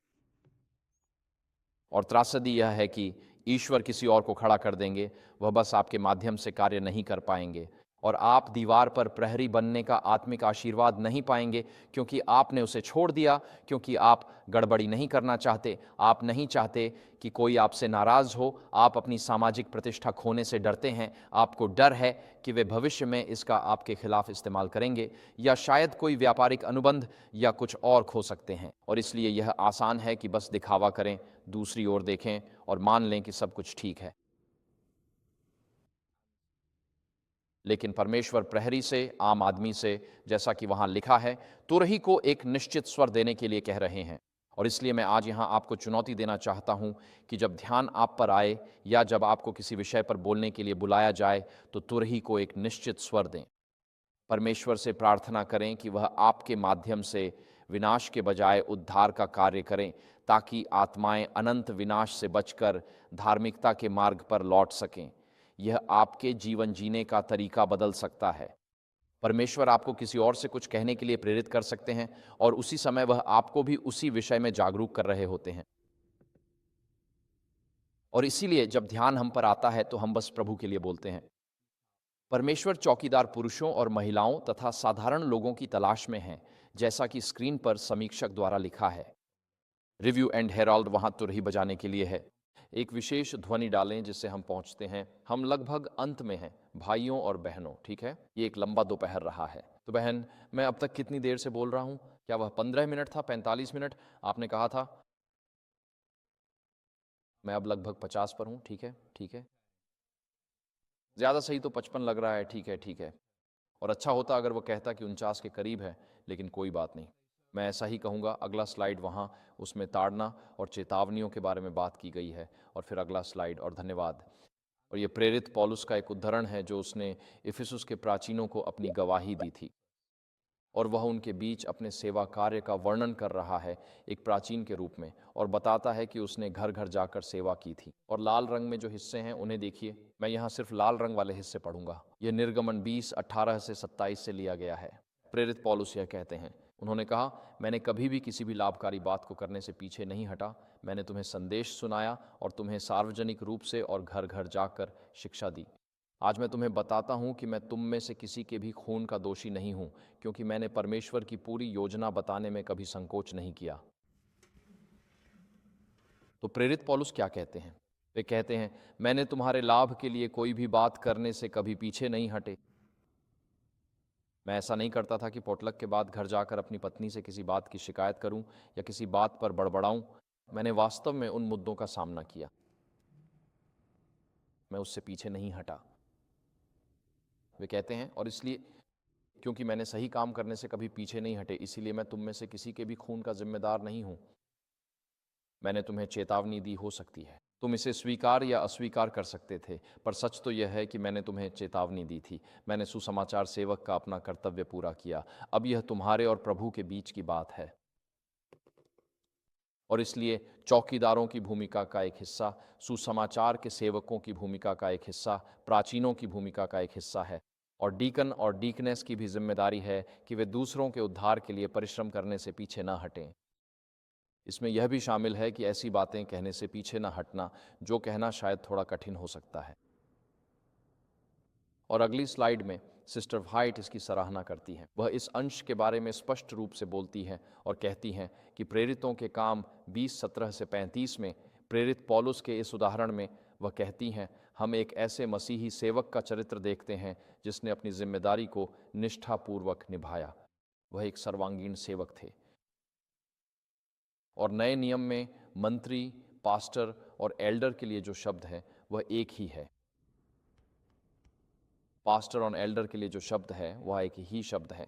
और त्रासदी यह है कि ईश्वर किसी और को खड़ा कर देंगे, वह बस आपके माध्यम से कार्य नहीं कर पाएंगे, और आप दीवार पर प्रहरी बनने का आत्मिक आशीर्वाद नहीं पाएंगे, क्योंकि आपने उसे छोड़ दिया, क्योंकि आप गड़बड़ी नहीं करना चाहते। आप नहीं चाहते कि कोई आपसे नाराज हो। आप अपनी सामाजिक प्रतिष्ठा खोने से डरते हैं। आपको डर है कि वे भविष्य में इसका आपके खिलाफ इस्तेमाल करेंगे, या शायद कोई व्यापारिक अनुबंध या कुछ और खो सकते हैं, और इसलिए यह आसान है कि बस दिखावा करें, दूसरी ओर देखें और मान लें कि सब कुछ ठीक है। लेकिन परमेश्वर प्रहरी से, आम आदमी से, जैसा कि वहां लिखा है, तुरही को एक निश्चित स्वर देने के लिए कह रहे हैं। और इसलिए मैं आज यहां आपको चुनौती देना चाहता हूं कि जब ध्यान आप पर आए या जब आपको किसी विषय पर बोलने के लिए बुलाया जाए, तो तुरही को एक निश्चित स्वर दें। परमेश्वर से प्रार्थना करें कि वह आपके माध्यम से विनाश के बजाय उद्धार का कार्य करें, ताकि आत्माएं अनंत विनाश से बचकर धार्मिकता के मार्ग पर लौट सकें। यह आपके जीवन जीने का तरीका बदल सकता है। परमेश्वर आपको किसी और से कुछ कहने के लिए प्रेरित कर सकते हैं, और उसी समय वह आपको भी उसी विषय में जागरूक कर रहे होते हैं। और इसीलिए जब ध्यान हम पर आता है तो हम बस प्रभु के लिए बोलते हैं। परमेश्वर चौकीदार पुरुषों और महिलाओं तथा साधारण लोगों की तलाश में है, जैसा कि स्क्रीन पर समीक्षक द्वारा लिखा है। रिव्यू एंड हेराल्ड वहां तुरही बजाने के लिए है। एक विशेष ध्वनि डालें जिससे हम पहुंचते हैं। हम लगभग अंत में हैं, भाइयों और बहनों, ठीक है? ये एक लंबा दोपहर रहा है। तो बहन, मैं अब तक कितनी देर से बोल रहा हूं? क्या वह 15 मिनट था, 45 मिनट आपने कहा था? मैं अब लगभग 50 पर हूं, ठीक है, ठीक है। ज्यादा सही तो 55 लग रहा है, ठीक है, ठीक है। और अच्छा होता अगर वो कहता कि 49 के करीब है, लेकिन कोई बात नहीं, मैं ऐसा ही कहूँगा। अगला स्लाइड वहाँ उसमें ताड़ना और चेतावनियों के बारे में बात की गई है। और फिर अगला स्लाइड, और धन्यवाद। और ये प्रेरित पौलुस का एक उद्धरण है जो उसने इफिसुस के प्राचीनों को अपनी गवाही दी थी, और वह उनके बीच अपने सेवा कार्य का वर्णन कर रहा है एक प्राचीन के रूप में, और बताता है कि उसने घर घर जाकर सेवा की थी। और लाल रंग में जो हिस्से हैं उन्हें देखिए, मैं यहाँ सिर्फ लाल रंग वाले हिस्से पढ़ूंगा। यह निर्गमन 20:18 से 27 से लिया गया है। प्रेरित पौलुस यह कहते हैं, उन्होंने कहा, मैंने कभी भी किसी भी लाभकारी बात को करने से पीछे नहीं हटा। मैंने तुम्हें संदेश सुनाया और तुम्हें सार्वजनिक रूप से और घर घर जाकर शिक्षा दी। आज मैं तुम्हें बताता हूं कि मैं तुम में से किसी के भी खून का दोषी नहीं हूं, क्योंकि मैंने परमेश्वर की पूरी योजना बताने में कभी संकोच नहीं किया। तो प्रेरित पौलुस क्या कहते हैं? वे कहते हैं, मैंने तुम्हारे लाभ के लिए कोई भी बात करने से कभी पीछे नहीं हटे। मैं ऐसा नहीं करता था कि पोटलक के बाद घर जाकर अपनी पत्नी से किसी बात की शिकायत करूं या किसी बात पर बड़बड़ाऊं। मैंने वास्तव में उन मुद्दों का सामना किया, मैं उससे पीछे नहीं हटा। वे कहते हैं, और इसलिए क्योंकि मैंने सही काम करने से कभी पीछे नहीं हटे, इसीलिए मैं तुम में से किसी के भी खून का जिम्मेदार नहीं हूं। मैंने तुम्हें चेतावनी दी, हो सकती है तुम इसे स्वीकार या अस्वीकार कर सकते थे, पर सच तो यह है कि मैंने तुम्हें चेतावनी दी थी। मैंने सुसमाचार सेवक का अपना कर्तव्य पूरा किया। अब यह तुम्हारे और प्रभु के बीच की बात है, और इसलिए चौकीदारों की भूमिका का एक हिस्सा, सुसमाचार के सेवकों की भूमिका का एक हिस्सा, प्राचीनों की भूमिका का एक हिस्सा है, और डीकन और डीकनेस की भी जिम्मेदारी है कि वे दूसरों के उद्धार के लिए परिश्रम करने से पीछे न हटें। इसमें यह भी शामिल है कि ऐसी बातें कहने से पीछे न हटना जो कहना शायद थोड़ा कठिन हो सकता है। और अगली स्लाइड में सिस्टर व्हाइट इसकी सराहना करती हैं। वह इस अंश के बारे में स्पष्ट रूप से बोलती हैं और कहती हैं कि प्रेरितों के काम 20:17 से 35 में, प्रेरित पौलुस के इस उदाहरण में वह कहती हैं, हम एक ऐसे मसीही सेवक का चरित्र देखते हैं जिसने अपनी जिम्मेदारी को निष्ठापूर्वक निभाया। वह एक सर्वांगीण सेवक थे। और नए नियम में मंत्री, पास्टर और एल्डर के लिए जो शब्द है वह एक ही है। पास्टर और एल्डर के लिए जो शब्द है वह एक ही शब्द है।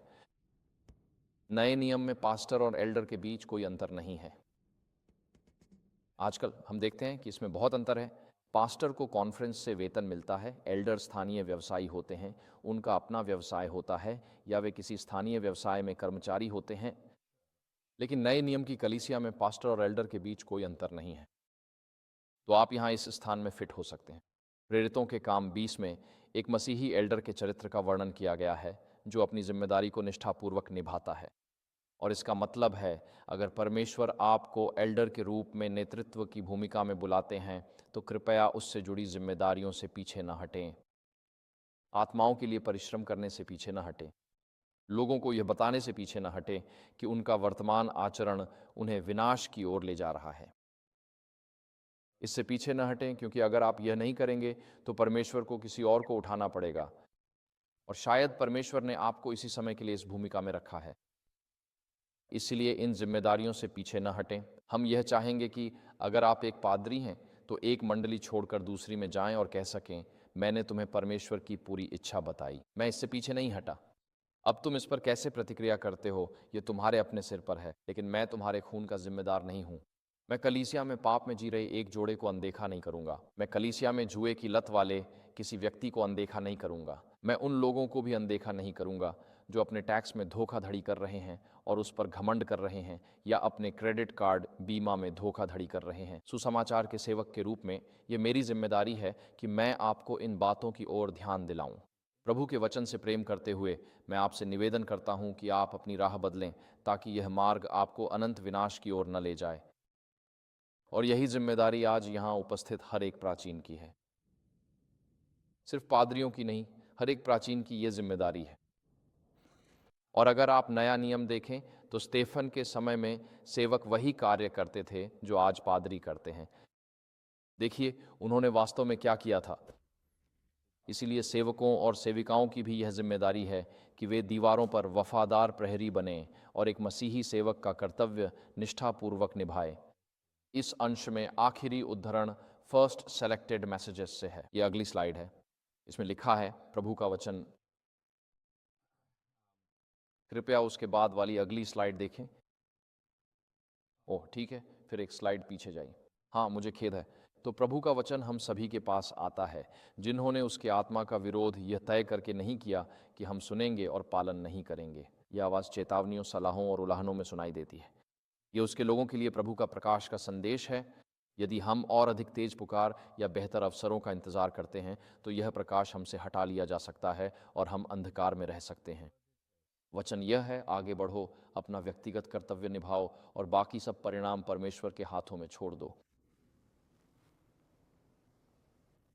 नए नियम में पास्टर और एल्डर के बीच कोई अंतर नहीं है। आजकल हम देखते हैं कि इसमें बहुत अंतर है। पास्टर को कॉन्फ्रेंस से वेतन मिलता है, एल्डर स्थानीय व्यवसायी होते हैं, उनका अपना व्यवसाय होता है, या वे किसी स्थानीय व्यवसाय में कर्मचारी होते हैं। लेकिन नए नियम की कलीसिया में पास्टर और एल्डर के बीच कोई अंतर नहीं है। तो आप यहाँ इस स्थान में फिट हो सकते हैं। प्रेरितों के काम 20 में एक मसीही एल्डर के चरित्र का वर्णन किया गया है जो अपनी जिम्मेदारी को निष्ठापूर्वक निभाता है। और इसका मतलब है, अगर परमेश्वर आपको एल्डर के रूप में नेतृत्व की भूमिका में बुलाते हैं तो कृपया उससे जुड़ी जिम्मेदारियों से पीछे न हटें। आत्माओं के लिए परिश्रम करने से पीछे न हटें। लोगों को यह बताने से पीछे न हटें कि उनका वर्तमान आचरण उन्हें विनाश की ओर ले जा रहा है। इससे पीछे न हटें, क्योंकि अगर आप यह नहीं करेंगे तो परमेश्वर को किसी और को उठाना पड़ेगा, और शायद परमेश्वर ने आपको इसी समय के लिए इस भूमिका में रखा है। इसलिए इन जिम्मेदारियों से पीछे न हटें। हम यह चाहेंगे कि अगर आप एक पादरी हैं तो एक मंडली छोड़कर दूसरी में जाएं और कह सकें, मैंने तुम्हें परमेश्वर की पूरी इच्छा बताई, मैं इससे पीछे नहीं हटा। अब तुम इस पर कैसे प्रतिक्रिया करते हो ये तुम्हारे अपने सिर पर है, लेकिन मैं तुम्हारे खून का जिम्मेदार नहीं हूँ। मैं कलीसिया में पाप में जी रहे एक जोड़े को अनदेखा नहीं करूंगा। मैं कलीसिया में जुए की लत वाले किसी व्यक्ति को अनदेखा नहीं करूंगा। मैं उन लोगों को भी अनदेखा नहीं करूंगा जो अपने टैक्स में धोखाधड़ी कर रहे हैं और उस पर घमंड कर रहे हैं, या अपने क्रेडिट कार्ड बीमा में धोखाधड़ी कर रहे हैं। सुसमाचार के सेवक के रूप में ये मेरी जिम्मेदारी है कि मैं आपको इन बातों की ओर ध्यान दिलाऊं। प्रभु के वचन से प्रेम करते हुए मैं आपसे निवेदन करता हूं कि आप अपनी राह बदलें, ताकि यह मार्ग आपको अनंत विनाश की ओर न ले जाए। और यही जिम्मेदारी आज यहाँ उपस्थित हर एक प्राचीन की है। सिर्फ पादरियों की नहीं, हर एक प्राचीन की यह जिम्मेदारी है। और अगर आप नया नियम देखें तो स्तेफन के समय में सेवक वही कार्य करते थे जो आज पादरी करते हैं। देखिए उन्होंने वास्तव में क्या किया था। इसीलिए सेवकों और सेविकाओं की भी यह जिम्मेदारी है कि वे दीवारों पर वफादार प्रहरी बने और एक मसीही सेवक का कर्तव्य निष्ठापूर्वक निभाए। इस अंश में आखिरी उद्धरण फर्स्ट सेलेक्टेड मैसेजेस से है। यह अगली स्लाइड है। इसमें लिखा है, प्रभु का वचन कृपया उसके बाद वाली अगली स्लाइड देखें। ओह ठीक है, फिर एक स्लाइड पीछे जाइए। हाँ, मुझे खेद है। तो प्रभु का वचन हम सभी के पास आता है, जिन्होंने उसके आत्मा का विरोध यह तय करके नहीं किया कि हम सुनेंगे और पालन नहीं करेंगे। यह आवाज़ चेतावनियों, सलाहों और उलाहनों में सुनाई देती है। ये उसके लोगों के लिए प्रभु का प्रकाश का संदेश है। यदि हम और अधिक तेज पुकार या बेहतर अवसरों का इंतज़ार करते हैं, तो यह प्रकाश हमसे हटा लिया जा सकता है और हम अंधकार में रह सकते हैं। वचन यह है, आगे बढ़ो, अपना व्यक्तिगत कर्तव्य निभाओ और बाकी सब परिणाम परमेश्वर के हाथों में छोड़ दो।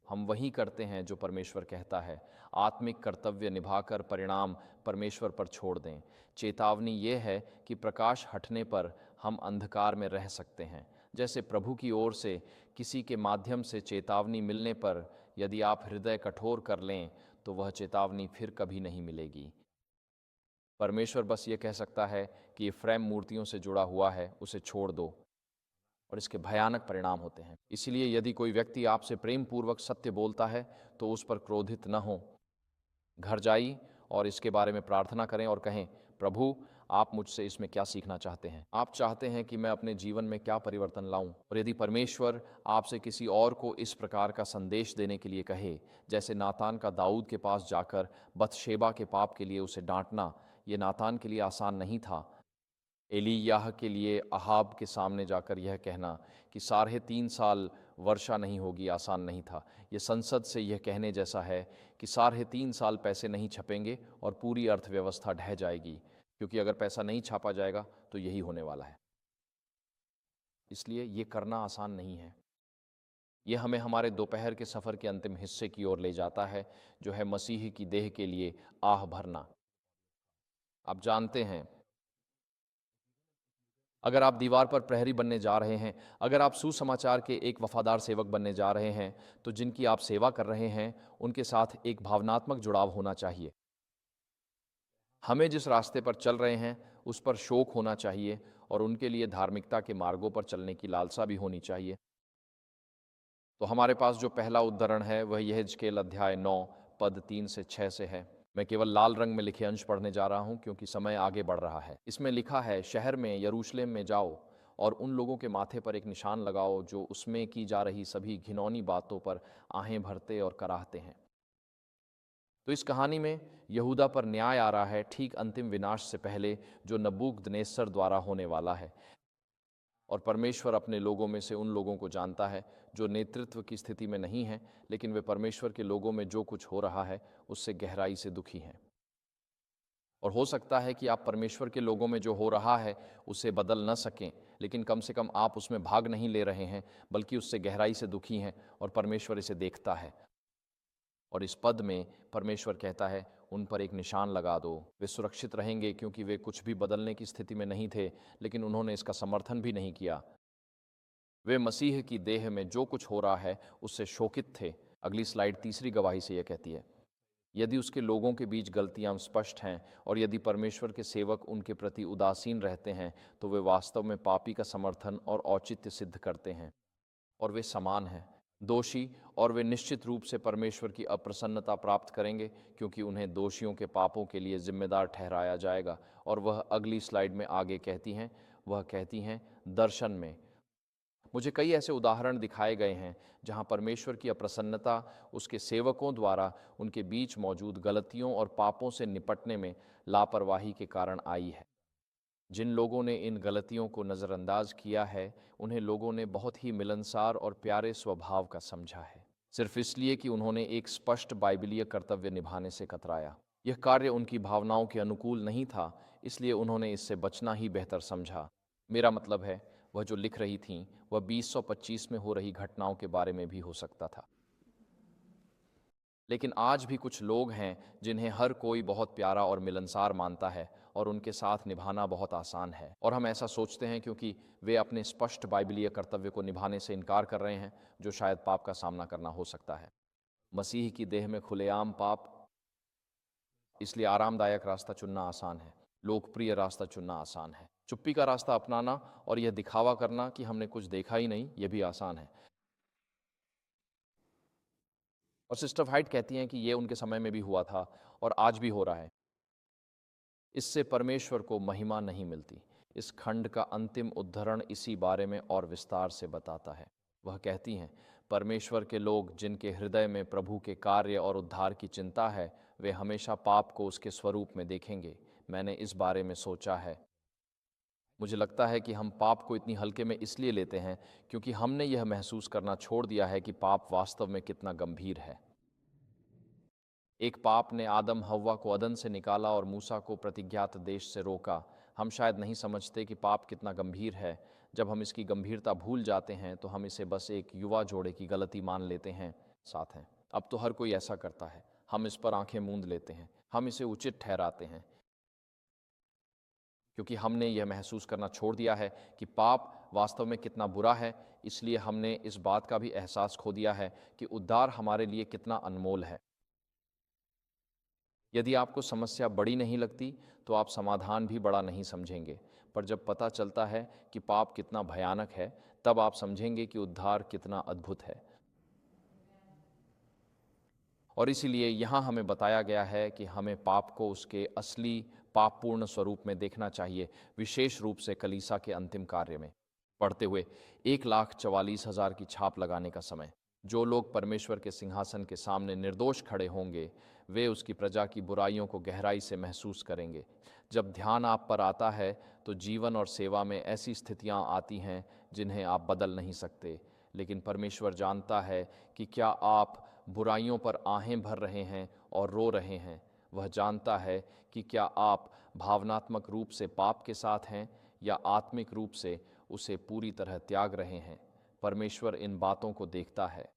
हम वही करते हैं जो परमेश्वर कहता है। आत्मिक कर्तव्य निभाकर परिणाम परमेश्वर पर छोड़ दें। चेतावनी ये है कि प्रकाश हटने पर हम अंधकार में रह सकते हैं। जैसे प्रभु की ओर से किसी के माध्यम से चेतावनी मिलने पर यदि आप हृदय कठोर कर लें, तो वह चेतावनी फिर कभी नहीं मिलेगी। परमेश्वर बस ये कह सकता है कि इफ्राइम मूर्तियों से जुड़ा हुआ है, उसे छोड़ दो, और इसके भयानक परिणाम होते हैं। इसलिए यदि कोई व्यक्ति आपसे प्रेम पूर्वक सत्य बोलता है, तो उस पर क्रोधित न हो। घर जाइए और इसके बारे में प्रार्थना करें और कहें, प्रभु, आप मुझसे इसमें क्या सीखना चाहते हैं? आप चाहते हैं कि मैं अपने जीवन में क्या परिवर्तन लाऊं? और यदि परमेश्वर आपसे किसी और को इस प्रकार का संदेश देने के लिए कहे, जैसे नातान का दाऊद के पास जाकर बतशेबा के पाप के लिए उसे डांटना, ये नातान के लिए आसान नहीं था। एलीयाह के लिए अहाब के सामने जाकर यह कहना कि 3.5 साल वर्षा नहीं होगी, आसान नहीं था। ये संसद से यह कहने जैसा है कि 3.5 साल पैसे नहीं छपेंगे और पूरी अर्थव्यवस्था ढह जाएगी, क्योंकि अगर पैसा नहीं छापा जाएगा तो यही होने वाला है। इसलिए ये करना आसान नहीं है। ये हमें हमारे दोपहर के सफ़र के अंतिम हिस्से की ओर ले जाता है, जो है मसीह की देह के लिए आह भरना। आप जानते हैं, अगर आप दीवार पर प्रहरी बनने जा रहे हैं, अगर आप सुसमाचार के एक वफादार सेवक बनने जा रहे हैं, तो जिनकी आप सेवा कर रहे हैं, उनके साथ एक भावनात्मक जुड़ाव होना चाहिए। हमें जिस रास्ते पर चल रहे हैं, उस पर शोक होना चाहिए और उनके लिए धार्मिकता के मार्गों पर चलने की लालसा भी होनी चाहिए। तो हमारे पास जो पहला उद्धरण है, वह यहेजकेल अध्याय 9 पद 3 से 6 से है। मैं केवल लाल रंग में लिखे अंश पढ़ने जा रहा हूं, क्योंकि समय आगे बढ़ रहा है। इसमें लिखा है, शहर में, यरूशलेम में जाओ और उन लोगों के माथे पर एक निशान लगाओ जो उसमें की जा रही सभी घिनौनी बातों पर आहें भरते और कराहते हैं। तो इस कहानी में यहूदा पर न्याय आ रहा है, ठीक अंतिम विनाश से पहले, जो नबूकदनेस्सर द्वारा होने वाला है। और परमेश्वर अपने लोगों में से उन लोगों को जानता है जो नेतृत्व की स्थिति में नहीं हैं, लेकिन वे परमेश्वर के लोगों में जो कुछ हो रहा है उससे गहराई से दुखी हैं। और हो सकता है कि आप परमेश्वर के लोगों में जो हो रहा है उसे बदल न सकें, लेकिन कम से कम आप उसमें भाग नहीं ले रहे हैं, बल्कि उससे गहराई से दुखी हैं और परमेश्वर इसे देखता है। और इस पद में परमेश्वर कहता है, उन पर एक निशान लगा दो। वे सुरक्षित रहेंगे, क्योंकि वे कुछ भी बदलने की स्थिति में नहीं थे, लेकिन उन्होंने इसका समर्थन भी नहीं किया। वे मसीह की देह में जो कुछ हो रहा है उससे शोकित थे। अगली स्लाइड तीसरी गवाही से यह कहती है, यदि उसके लोगों के बीच गलतियां स्पष्ट हैं और यदि परमेश्वर के सेवक उनके प्रति उदासीन रहते हैं, तो वे वास्तव में पापी का समर्थन और औचित्य सिद्ध करते हैं। और वे समान हैं, दोषी, और वे निश्चित रूप से परमेश्वर की अप्रसन्नता प्राप्त करेंगे, क्योंकि उन्हें दोषियों के पापों के लिए जिम्मेदार ठहराया जाएगा। और वह अगली स्लाइड में आगे कहती हैं दर्शन में। मुझे कई ऐसे उदाहरण दिखाए गए हैं जहां परमेश्वर की अप्रसन्नता उसके सेवकों द्वारा उनके बीच मौजूद गलतियों और पापों से निपटने में लापरवाही के कारण आई है। जिन लोगों ने इन गलतियों को नज़रअंदाज किया है, उन्हें लोगों ने बहुत ही मिलनसार और प्यारे स्वभाव का समझा है, सिर्फ इसलिए कि उन्होंने एक स्पष्ट बाइबलीय कर्तव्य निभाने से कतराया। यह कार्य उनकी भावनाओं के अनुकूल नहीं था, इसलिए उन्होंने इससे बचना ही बेहतर समझा। मेरा मतलब है, वह जो लिख रही थीं, वह 2025 में हो रही घटनाओं के बारे में भी हो सकता था। लेकिन आज भी कुछ लोग हैं जिन्हें हर कोई बहुत प्यारा और मिलनसार मानता है और उनके साथ निभाना बहुत आसान है। और हम ऐसा सोचते हैं क्योंकि वे अपने स्पष्ट बाइबलीय कर्तव्य को निभाने से इनकार कर रहे हैं, जो शायद पाप का सामना करना हो सकता है। मसीह की देह में खुलेआम पाप, इसलिए आरामदायक रास्ता चुनना आसान है, लोकप्रिय रास्ता चुनना आसान है। चुप्पी का रास्ता अपनाना और यह दिखावा करना कि हमने कुछ देखा ही नहीं, यह भी आसान है। और सिस्टर वाइट कहती हैं कि ये उनके समय में भी हुआ था और आज भी हो रहा है। इससे परमेश्वर को महिमा नहीं मिलती। इस खंड का अंतिम उद्धरण इसी बारे में और विस्तार से बताता है। वह कहती हैं, परमेश्वर के लोग जिनके हृदय में प्रभु के कार्य और उद्धार की चिंता है, वे हमेशा पाप को उसके स्वरूप में देखेंगे। मैंने इस बारे में सोचा है। मुझे लगता है कि हम पाप को इतनी हल्के में इसलिए लेते हैं क्योंकि हमने यह महसूस करना छोड़ दिया है कि पाप वास्तव में कितना गंभीर है। एक पाप ने आदम हव्वा को अदन से निकाला और मूसा को प्रतिज्ञात देश से रोका। हम शायद नहीं समझते कि पाप कितना गंभीर है। जब हम इसकी गंभीरता भूल जाते हैं तो हम इसे बस एक युवा जोड़े की गलती मान लेते हैं। साथ हैं, अब तो हर कोई ऐसा करता है। हम इस पर आंखें मूंद लेते हैं। हम इसे उचित ठहराते हैं क्योंकि हमने यह महसूस करना छोड़ दिया है कि पाप वास्तव में कितना बुरा है। इसलिए हमने इस बात का भी एहसास खो दिया है कि उद्धार हमारे लिए कितना अनमोल है। यदि आपको समस्या बड़ी नहीं लगती तो आप समाधान भी बड़ा नहीं समझेंगे, पर जब पता चलता है कि पाप कितना भयानक है, तब आप समझेंगे कि उद्धार कितना अद्भुत है। और इसीलिए यहाँ हमें बताया गया है कि हमें पाप को उसके असली पापपूर्ण स्वरूप में देखना चाहिए, विशेष रूप से कलीसा के अंतिम कार्य में। पढ़ते हुए 1,44,000 की छाप लगाने का समय, जो लोग परमेश्वर के सिंहासन के सामने निर्दोष खड़े होंगे, वे उसकी प्रजा की बुराइयों को गहराई से महसूस करेंगे। जब ध्यान आप पर आता है तो जीवन और सेवा में ऐसी स्थितियां आती हैं जिन्हें आप बदल नहीं सकते, लेकिन परमेश्वर जानता है कि क्या आप बुराइयों पर आहें भर रहे हैं और रो रहे हैं। वह जानता है कि क्या आप भावनात्मक रूप से पाप के साथ हैं या आत्मिक रूप से उसे पूरी तरह त्याग रहे हैं। परमेश्वर इन बातों को देखता है।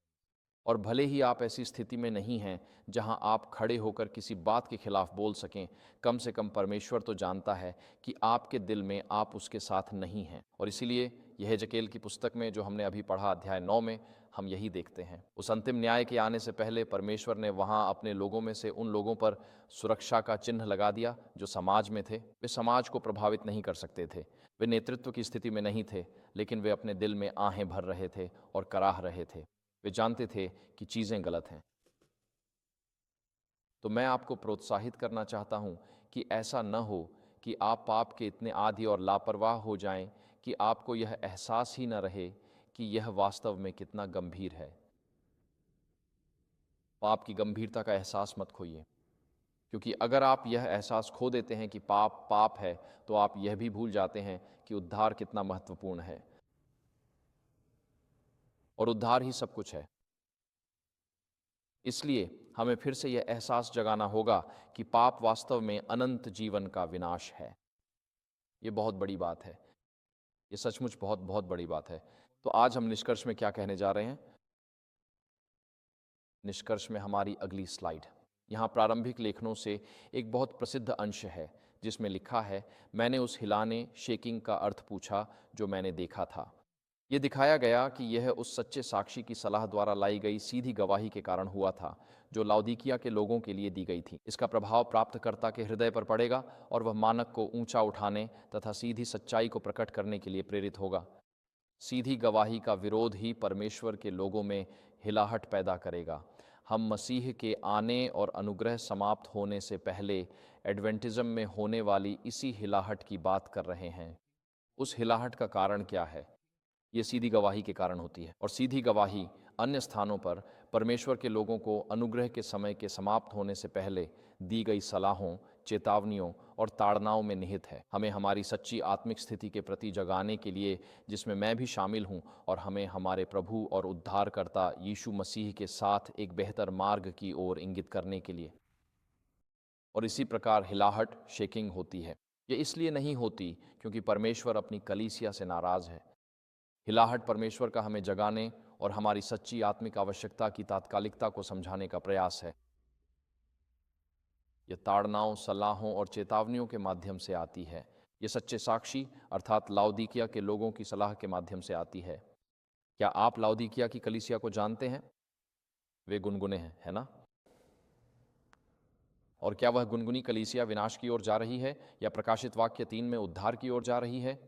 और भले ही आप ऐसी स्थिति में नहीं हैं जहां आप खड़े होकर किसी बात के खिलाफ बोल सकें, कम से कम परमेश्वर तो जानता है कि आपके दिल में आप उसके साथ नहीं हैं। और इसीलिए यहेजकेल की पुस्तक में, जो हमने अभी पढ़ा अध्याय 9 में, हम यही देखते हैं। उस अंतिम न्याय के आने से पहले परमेश्वर ने वहां अपने लोगों में से उन लोगों पर सुरक्षा का चिन्ह लगा दिया जो समाज में थे। वे समाज को प्रभावित नहीं कर सकते थे, वे नेतृत्व की स्थिति में नहीं थे, लेकिन वे अपने दिल में आहें भर रहे थे और कराह रहे थे। वे जानते थे कि चीज़ें गलत हैं। तो मैं आपको प्रोत्साहित करना चाहता हूं कि ऐसा न हो कि आप पाप के इतने आदी और लापरवाह हो जाएं कि आपको यह एहसास ही न रहे कि यह वास्तव में कितना गंभीर है। पाप की गंभीरता का एहसास मत खोइए, क्योंकि अगर आप यह एहसास खो देते हैं कि पाप पाप है, तो आप यह भी भूल जाते हैं कि उद्धार कितना महत्वपूर्ण है। और उद्धार ही सब कुछ है। इसलिए हमें फिर से यह एहसास जगाना होगा कि पाप वास्तव में अनंत जीवन का विनाश है। ये बहुत बड़ी बात है। ये सचमुच बहुत बहुत बड़ी बात है। तो आज हम निष्कर्ष में क्या कहने जा रहे हैं? निष्कर्ष में हमारी अगली स्लाइड। यहाँ प्रारंभिक लेखनों से एक बहुत प्रसिद्ध अंश है जिसमें लिखा है, मैंने उस हिलाने शेकिंग का अर्थ पूछा जो मैंने देखा था। ये दिखाया गया कि यह उस सच्चे साक्षी की सलाह द्वारा लाई गई सीधी गवाही के कारण हुआ था जो लाउदीकिया के लोगों के लिए दी गई थी। इसका प्रभाव प्राप्तकर्ता के हृदय पर पड़ेगा और वह मानक को ऊंचा उठाने तथा सीधी सच्चाई को प्रकट करने के लिए प्रेरित होगा। सीधी गवाही का विरोध ही परमेश्वर के लोगों में हिलाहट पैदा करेगा। हम मसीह के आने और अनुग्रह समाप्त होने से पहले एडवेंटिज्म में होने वाली इसी हिलाहट की बात कर रहे हैं। उस हिलाहट का कारण क्या है? ये सीधी गवाही के कारण होती है। और सीधी गवाही अन्य स्थानों पर परमेश्वर के लोगों को अनुग्रह के समय के समाप्त होने से पहले दी गई सलाहों, चेतावनियों और ताड़नाओं में निहित है। हमें हमारी सच्ची आत्मिक स्थिति के प्रति जगाने के लिए, जिसमें मैं भी शामिल हूँ, और हमें हमारे प्रभु और उद्धारकर्ता यीशु मसीह के साथ एक बेहतर मार्ग की ओर इंगित करने के लिए। और इसी प्रकार हिलाहट, शेकिंग होती है। ये इसलिए नहीं होती क्योंकि परमेश्वर अपनी कलीसिया से नाराज़ है। हिलाहट परमेश्वर का हमें जगाने और हमारी सच्ची आत्मिक आवश्यकता की तात्कालिकता को समझाने का प्रयास है। यह ताड़नाओं, सलाहों और चेतावनियों के माध्यम से आती है। ये सच्चे साक्षी अर्थात लाउदीकिया के लोगों की सलाह के माध्यम से आती है। क्या आप लाउदीकिया की कलीसिया को जानते हैं? वे गुनगुने हैं, है ना? और क्या वह गुनगुनी कलीसिया विनाश की ओर जा रही है या प्रकाशित वाक्य 3 में उद्धार की ओर जा रही है?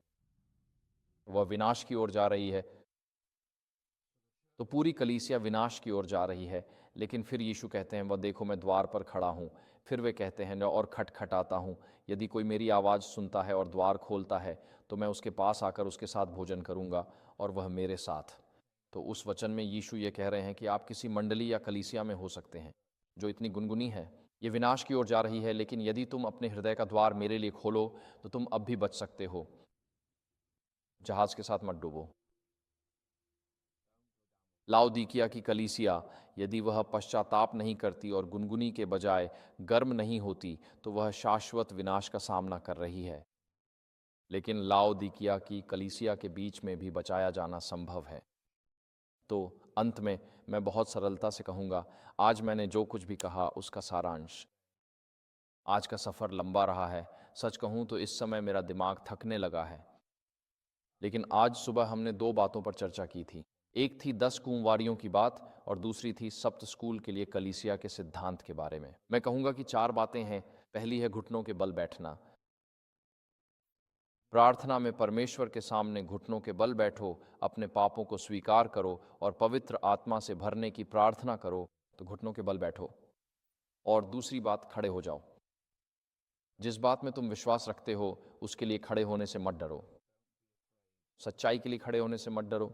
वह विनाश की ओर जा रही है। तो पूरी कलीसिया विनाश की ओर जा रही है। लेकिन फिर यीशु कहते हैं, वह देखो मैं द्वार पर खड़ा हूँ। फिर वे कहते हैं, और खटखटाता हूँ। यदि कोई मेरी आवाज़ सुनता है और द्वार खोलता है तो मैं उसके पास आकर उसके साथ भोजन करूँगा और वह मेरे साथ। तो उस वचन में यीशु ये कह रहे हैं कि आप किसी मंडली या कलीसिया में हो सकते हैं जो इतनी गुनगुनी है, ये विनाश की ओर जा रही है, लेकिन यदि तुम अपने हृदय का द्वार मेरे लिए खोलो तो तुम अब भी बच सकते हो। जहाज के साथ मत डूबो। लाउदीकिया की कलीसिया यदि वह पश्चाताप नहीं करती और गुनगुनी के बजाय गर्म नहीं होती तो वह शाश्वत विनाश का सामना कर रही है। लेकिन लाउदीकिया की कलीसिया के बीच में भी बचाया जाना संभव है। तो अंत में मैं बहुत सरलता से कहूँगा, आज मैंने जो कुछ भी कहा उसका सारांश। आज का सफ़र लंबा रहा है। सच कहूँ तो इस समय मेरा दिमाग थकने लगा है। लेकिन आज सुबह हमने दो बातों पर चर्चा की थी। एक थी 10 कुंवारियों की बात और दूसरी थी सप्त स्कूल के लिए कलीसिया के सिद्धांत के बारे में। मैं कहूँगा कि 4 बातें हैं। पहली है घुटनों के बल बैठना। प्रार्थना में परमेश्वर के सामने घुटनों के बल बैठो, अपने पापों को स्वीकार करो और पवित्र आत्मा से भरने की प्रार्थना करो, तो घुटनों के बल बैठो। और दूसरी बात, खड़े हो जाओ। जिस बात में तुम विश्वास रखते हो उसके लिए खड़े होने से मत डरो। सच्चाई के लिए खड़े होने से मत डरो।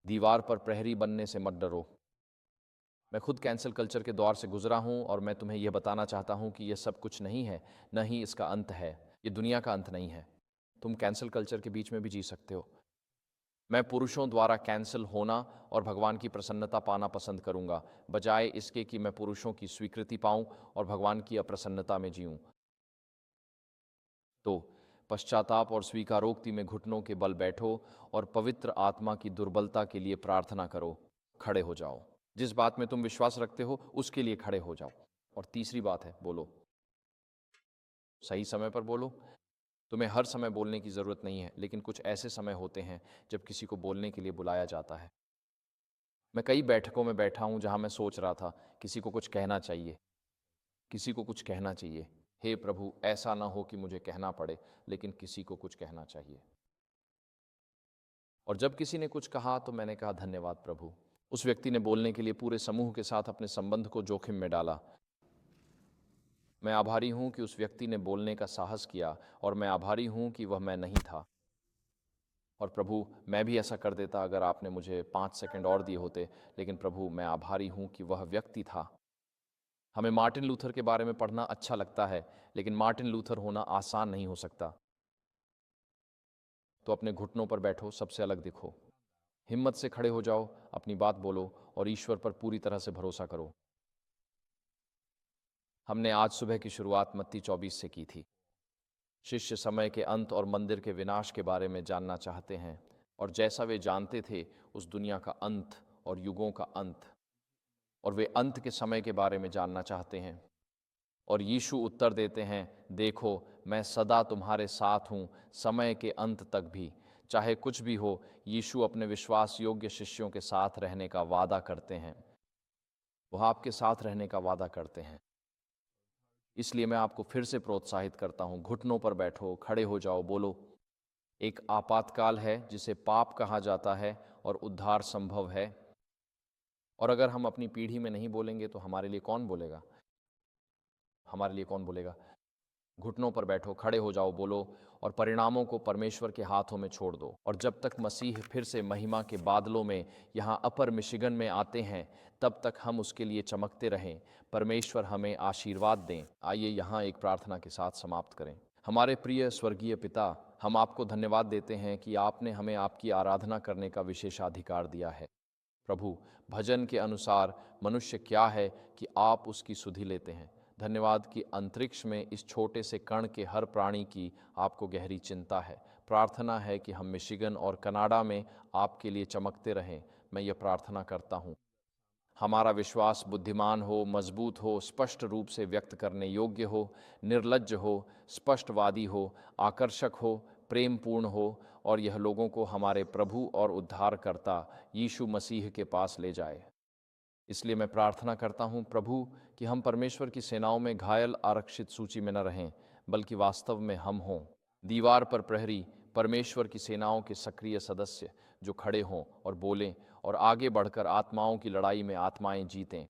दीवार पर प्रहरी बनने से मत डरो। मैं खुद कैंसल कल्चर के दौर से गुजरा हूँ और मैं तुम्हें यह बताना चाहता हूँ कि यह सब कुछ नहीं है, न ही इसका अंत है। ये दुनिया का अंत नहीं है। तुम कैंसल कल्चर के बीच में भी जी सकते हो। मैं पुरुषों द्वारा कैंसल होना और भगवान की प्रसन्नता पाना पसंद करूंगा, बजाय इसके कि मैं पुरुषों की स्वीकृति पाऊं और भगवान की अप्रसन्नता में जीऊं। तो पश्चाताप और स्वीकारोक्ति में घुटनों के बल बैठो और पवित्र आत्मा की दुर्बलता के लिए प्रार्थना करो। खड़े हो जाओ। जिस बात में तुम विश्वास रखते हो उसके लिए खड़े हो जाओ। और तीसरी बात है, बोलो। सही समय पर बोलो। तुम्हें हर समय बोलने की ज़रूरत नहीं है, लेकिन कुछ ऐसे समय होते हैं जब किसी को बोलने के लिए बुलाया जाता है। मैं कई बैठकों में बैठा हूँ जहाँ मैं सोच रहा था किसी को कुछ कहना चाहिए, किसी को कुछ कहना चाहिए। हे प्रभु, ऐसा ना हो कि मुझे कहना पड़े, लेकिन किसी को कुछ कहना चाहिए। और जब किसी ने कुछ कहा तो मैंने कहा, धन्यवाद प्रभु। उस व्यक्ति ने बोलने के लिए पूरे समूह के साथ अपने संबंध को जोखिम में डाला। मैं आभारी हूँ कि उस व्यक्ति ने बोलने का साहस किया और मैं आभारी हूँ कि वह मैं नहीं था। और प्रभु, मैं भी ऐसा कर देता अगर आपने मुझे 5 सेकंड और दिए होते, लेकिन प्रभु मैं आभारी हूँ कि वह व्यक्ति था। हमें मार्टिन लूथर के बारे में पढ़ना अच्छा लगता है, लेकिन मार्टिन लूथर होना आसान नहीं हो सकता। तो अपने घुटनों पर बैठो, सबसे अलग दिखो। हिम्मत से खड़े हो जाओ, अपनी बात बोलो और ईश्वर पर पूरी तरह से भरोसा करो। हमने आज सुबह की शुरुआत मत्ती 24 से की थी। शिष्य समय के अंत और मंदिर के विनाश के बारे में जानना चाहते हैं, और जैसा वे जानते थे उस दुनिया का अंत और युगों का अंत, और वे अंत के समय के बारे में जानना चाहते हैं। और यीशु उत्तर देते हैं, देखो मैं सदा तुम्हारे साथ हूँ, समय के अंत तक भी। चाहे कुछ भी हो, यीशु अपने विश्वास योग्य शिष्यों के साथ रहने का वादा करते हैं। वह आपके साथ रहने का वादा करते हैं। इसलिए मैं आपको फिर से प्रोत्साहित करता हूँ, घुटनों पर बैठो, खड़े हो जाओ, बोलो। एक आपातकाल है जिसे पाप कहा जाता है और उद्धार संभव है। और अगर हम अपनी पीढ़ी में नहीं बोलेंगे तो हमारे लिए कौन बोलेगा? हमारे लिए कौन बोलेगा? घुटनों पर बैठो, खड़े हो जाओ, बोलो और परिणामों को परमेश्वर के हाथों में छोड़ दो। और जब तक मसीह फिर से महिमा के बादलों में यहाँ अपर मिशिगन में आते हैं, तब तक हम उसके लिए चमकते रहें। परमेश्वर हमें आशीर्वाद दें। आइए यहाँ एक प्रार्थना के साथ समाप्त करें। हमारे प्रिय स्वर्गीय पिता, हम आपको धन्यवाद देते हैं कि आपने हमें आपकी आराधना करने का विशेषाधिकार दिया है। प्रभु, भजन के अनुसार मनुष्य क्या है कि आप उसकी सुधि लेते हैं। धन्यवाद कि अंतरिक्ष में इस छोटे से कण के हर प्राणी की आपको गहरी चिंता है। प्रार्थना है कि हम मिशिगन और कनाडा में आपके लिए चमकते रहें। मैं ये प्रार्थना करता हूँ। हमारा विश्वास बुद्धिमान हो, मजबूत हो, स्पष्ट रूप से व्यक्त करने योग्य हो, निर्लज्ज हो, स्पष्टवादी हो, आकर्षक हो, प्रेमपूर्ण हो, और यह लोगों को हमारे प्रभु और उद्धारकर्ता यीशु मसीह के पास ले जाए। इसलिए मैं प्रार्थना करता हूँ प्रभु कि हम परमेश्वर की सेनाओं में घायल आरक्षित सूची में न रहें, बल्कि वास्तव में हम हों दीवार पर प्रहरी, परमेश्वर की सेनाओं के सक्रिय सदस्य जो खड़े हों और बोलें और आगे बढ़कर आत्माओं की लड़ाई में आत्माएं जीतें।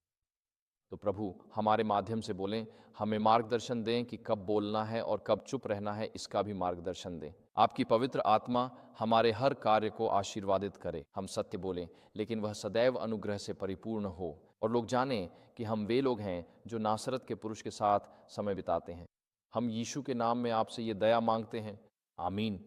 तो प्रभु हमारे माध्यम से बोलें, हमें मार्गदर्शन दें कि कब बोलना है और कब चुप रहना है, इसका भी मार्गदर्शन दें। आपकी पवित्र आत्मा हमारे हर कार्य को आशीर्वादित करे। हम सत्य बोलें, लेकिन वह सदैव अनुग्रह से परिपूर्ण हो और लोग जानें कि हम वे लोग हैं जो नासरत के पुरुष के साथ समय बिताते हैं। हम यीशु के नाम में आपसे ये दया मांगते हैं, आमीन।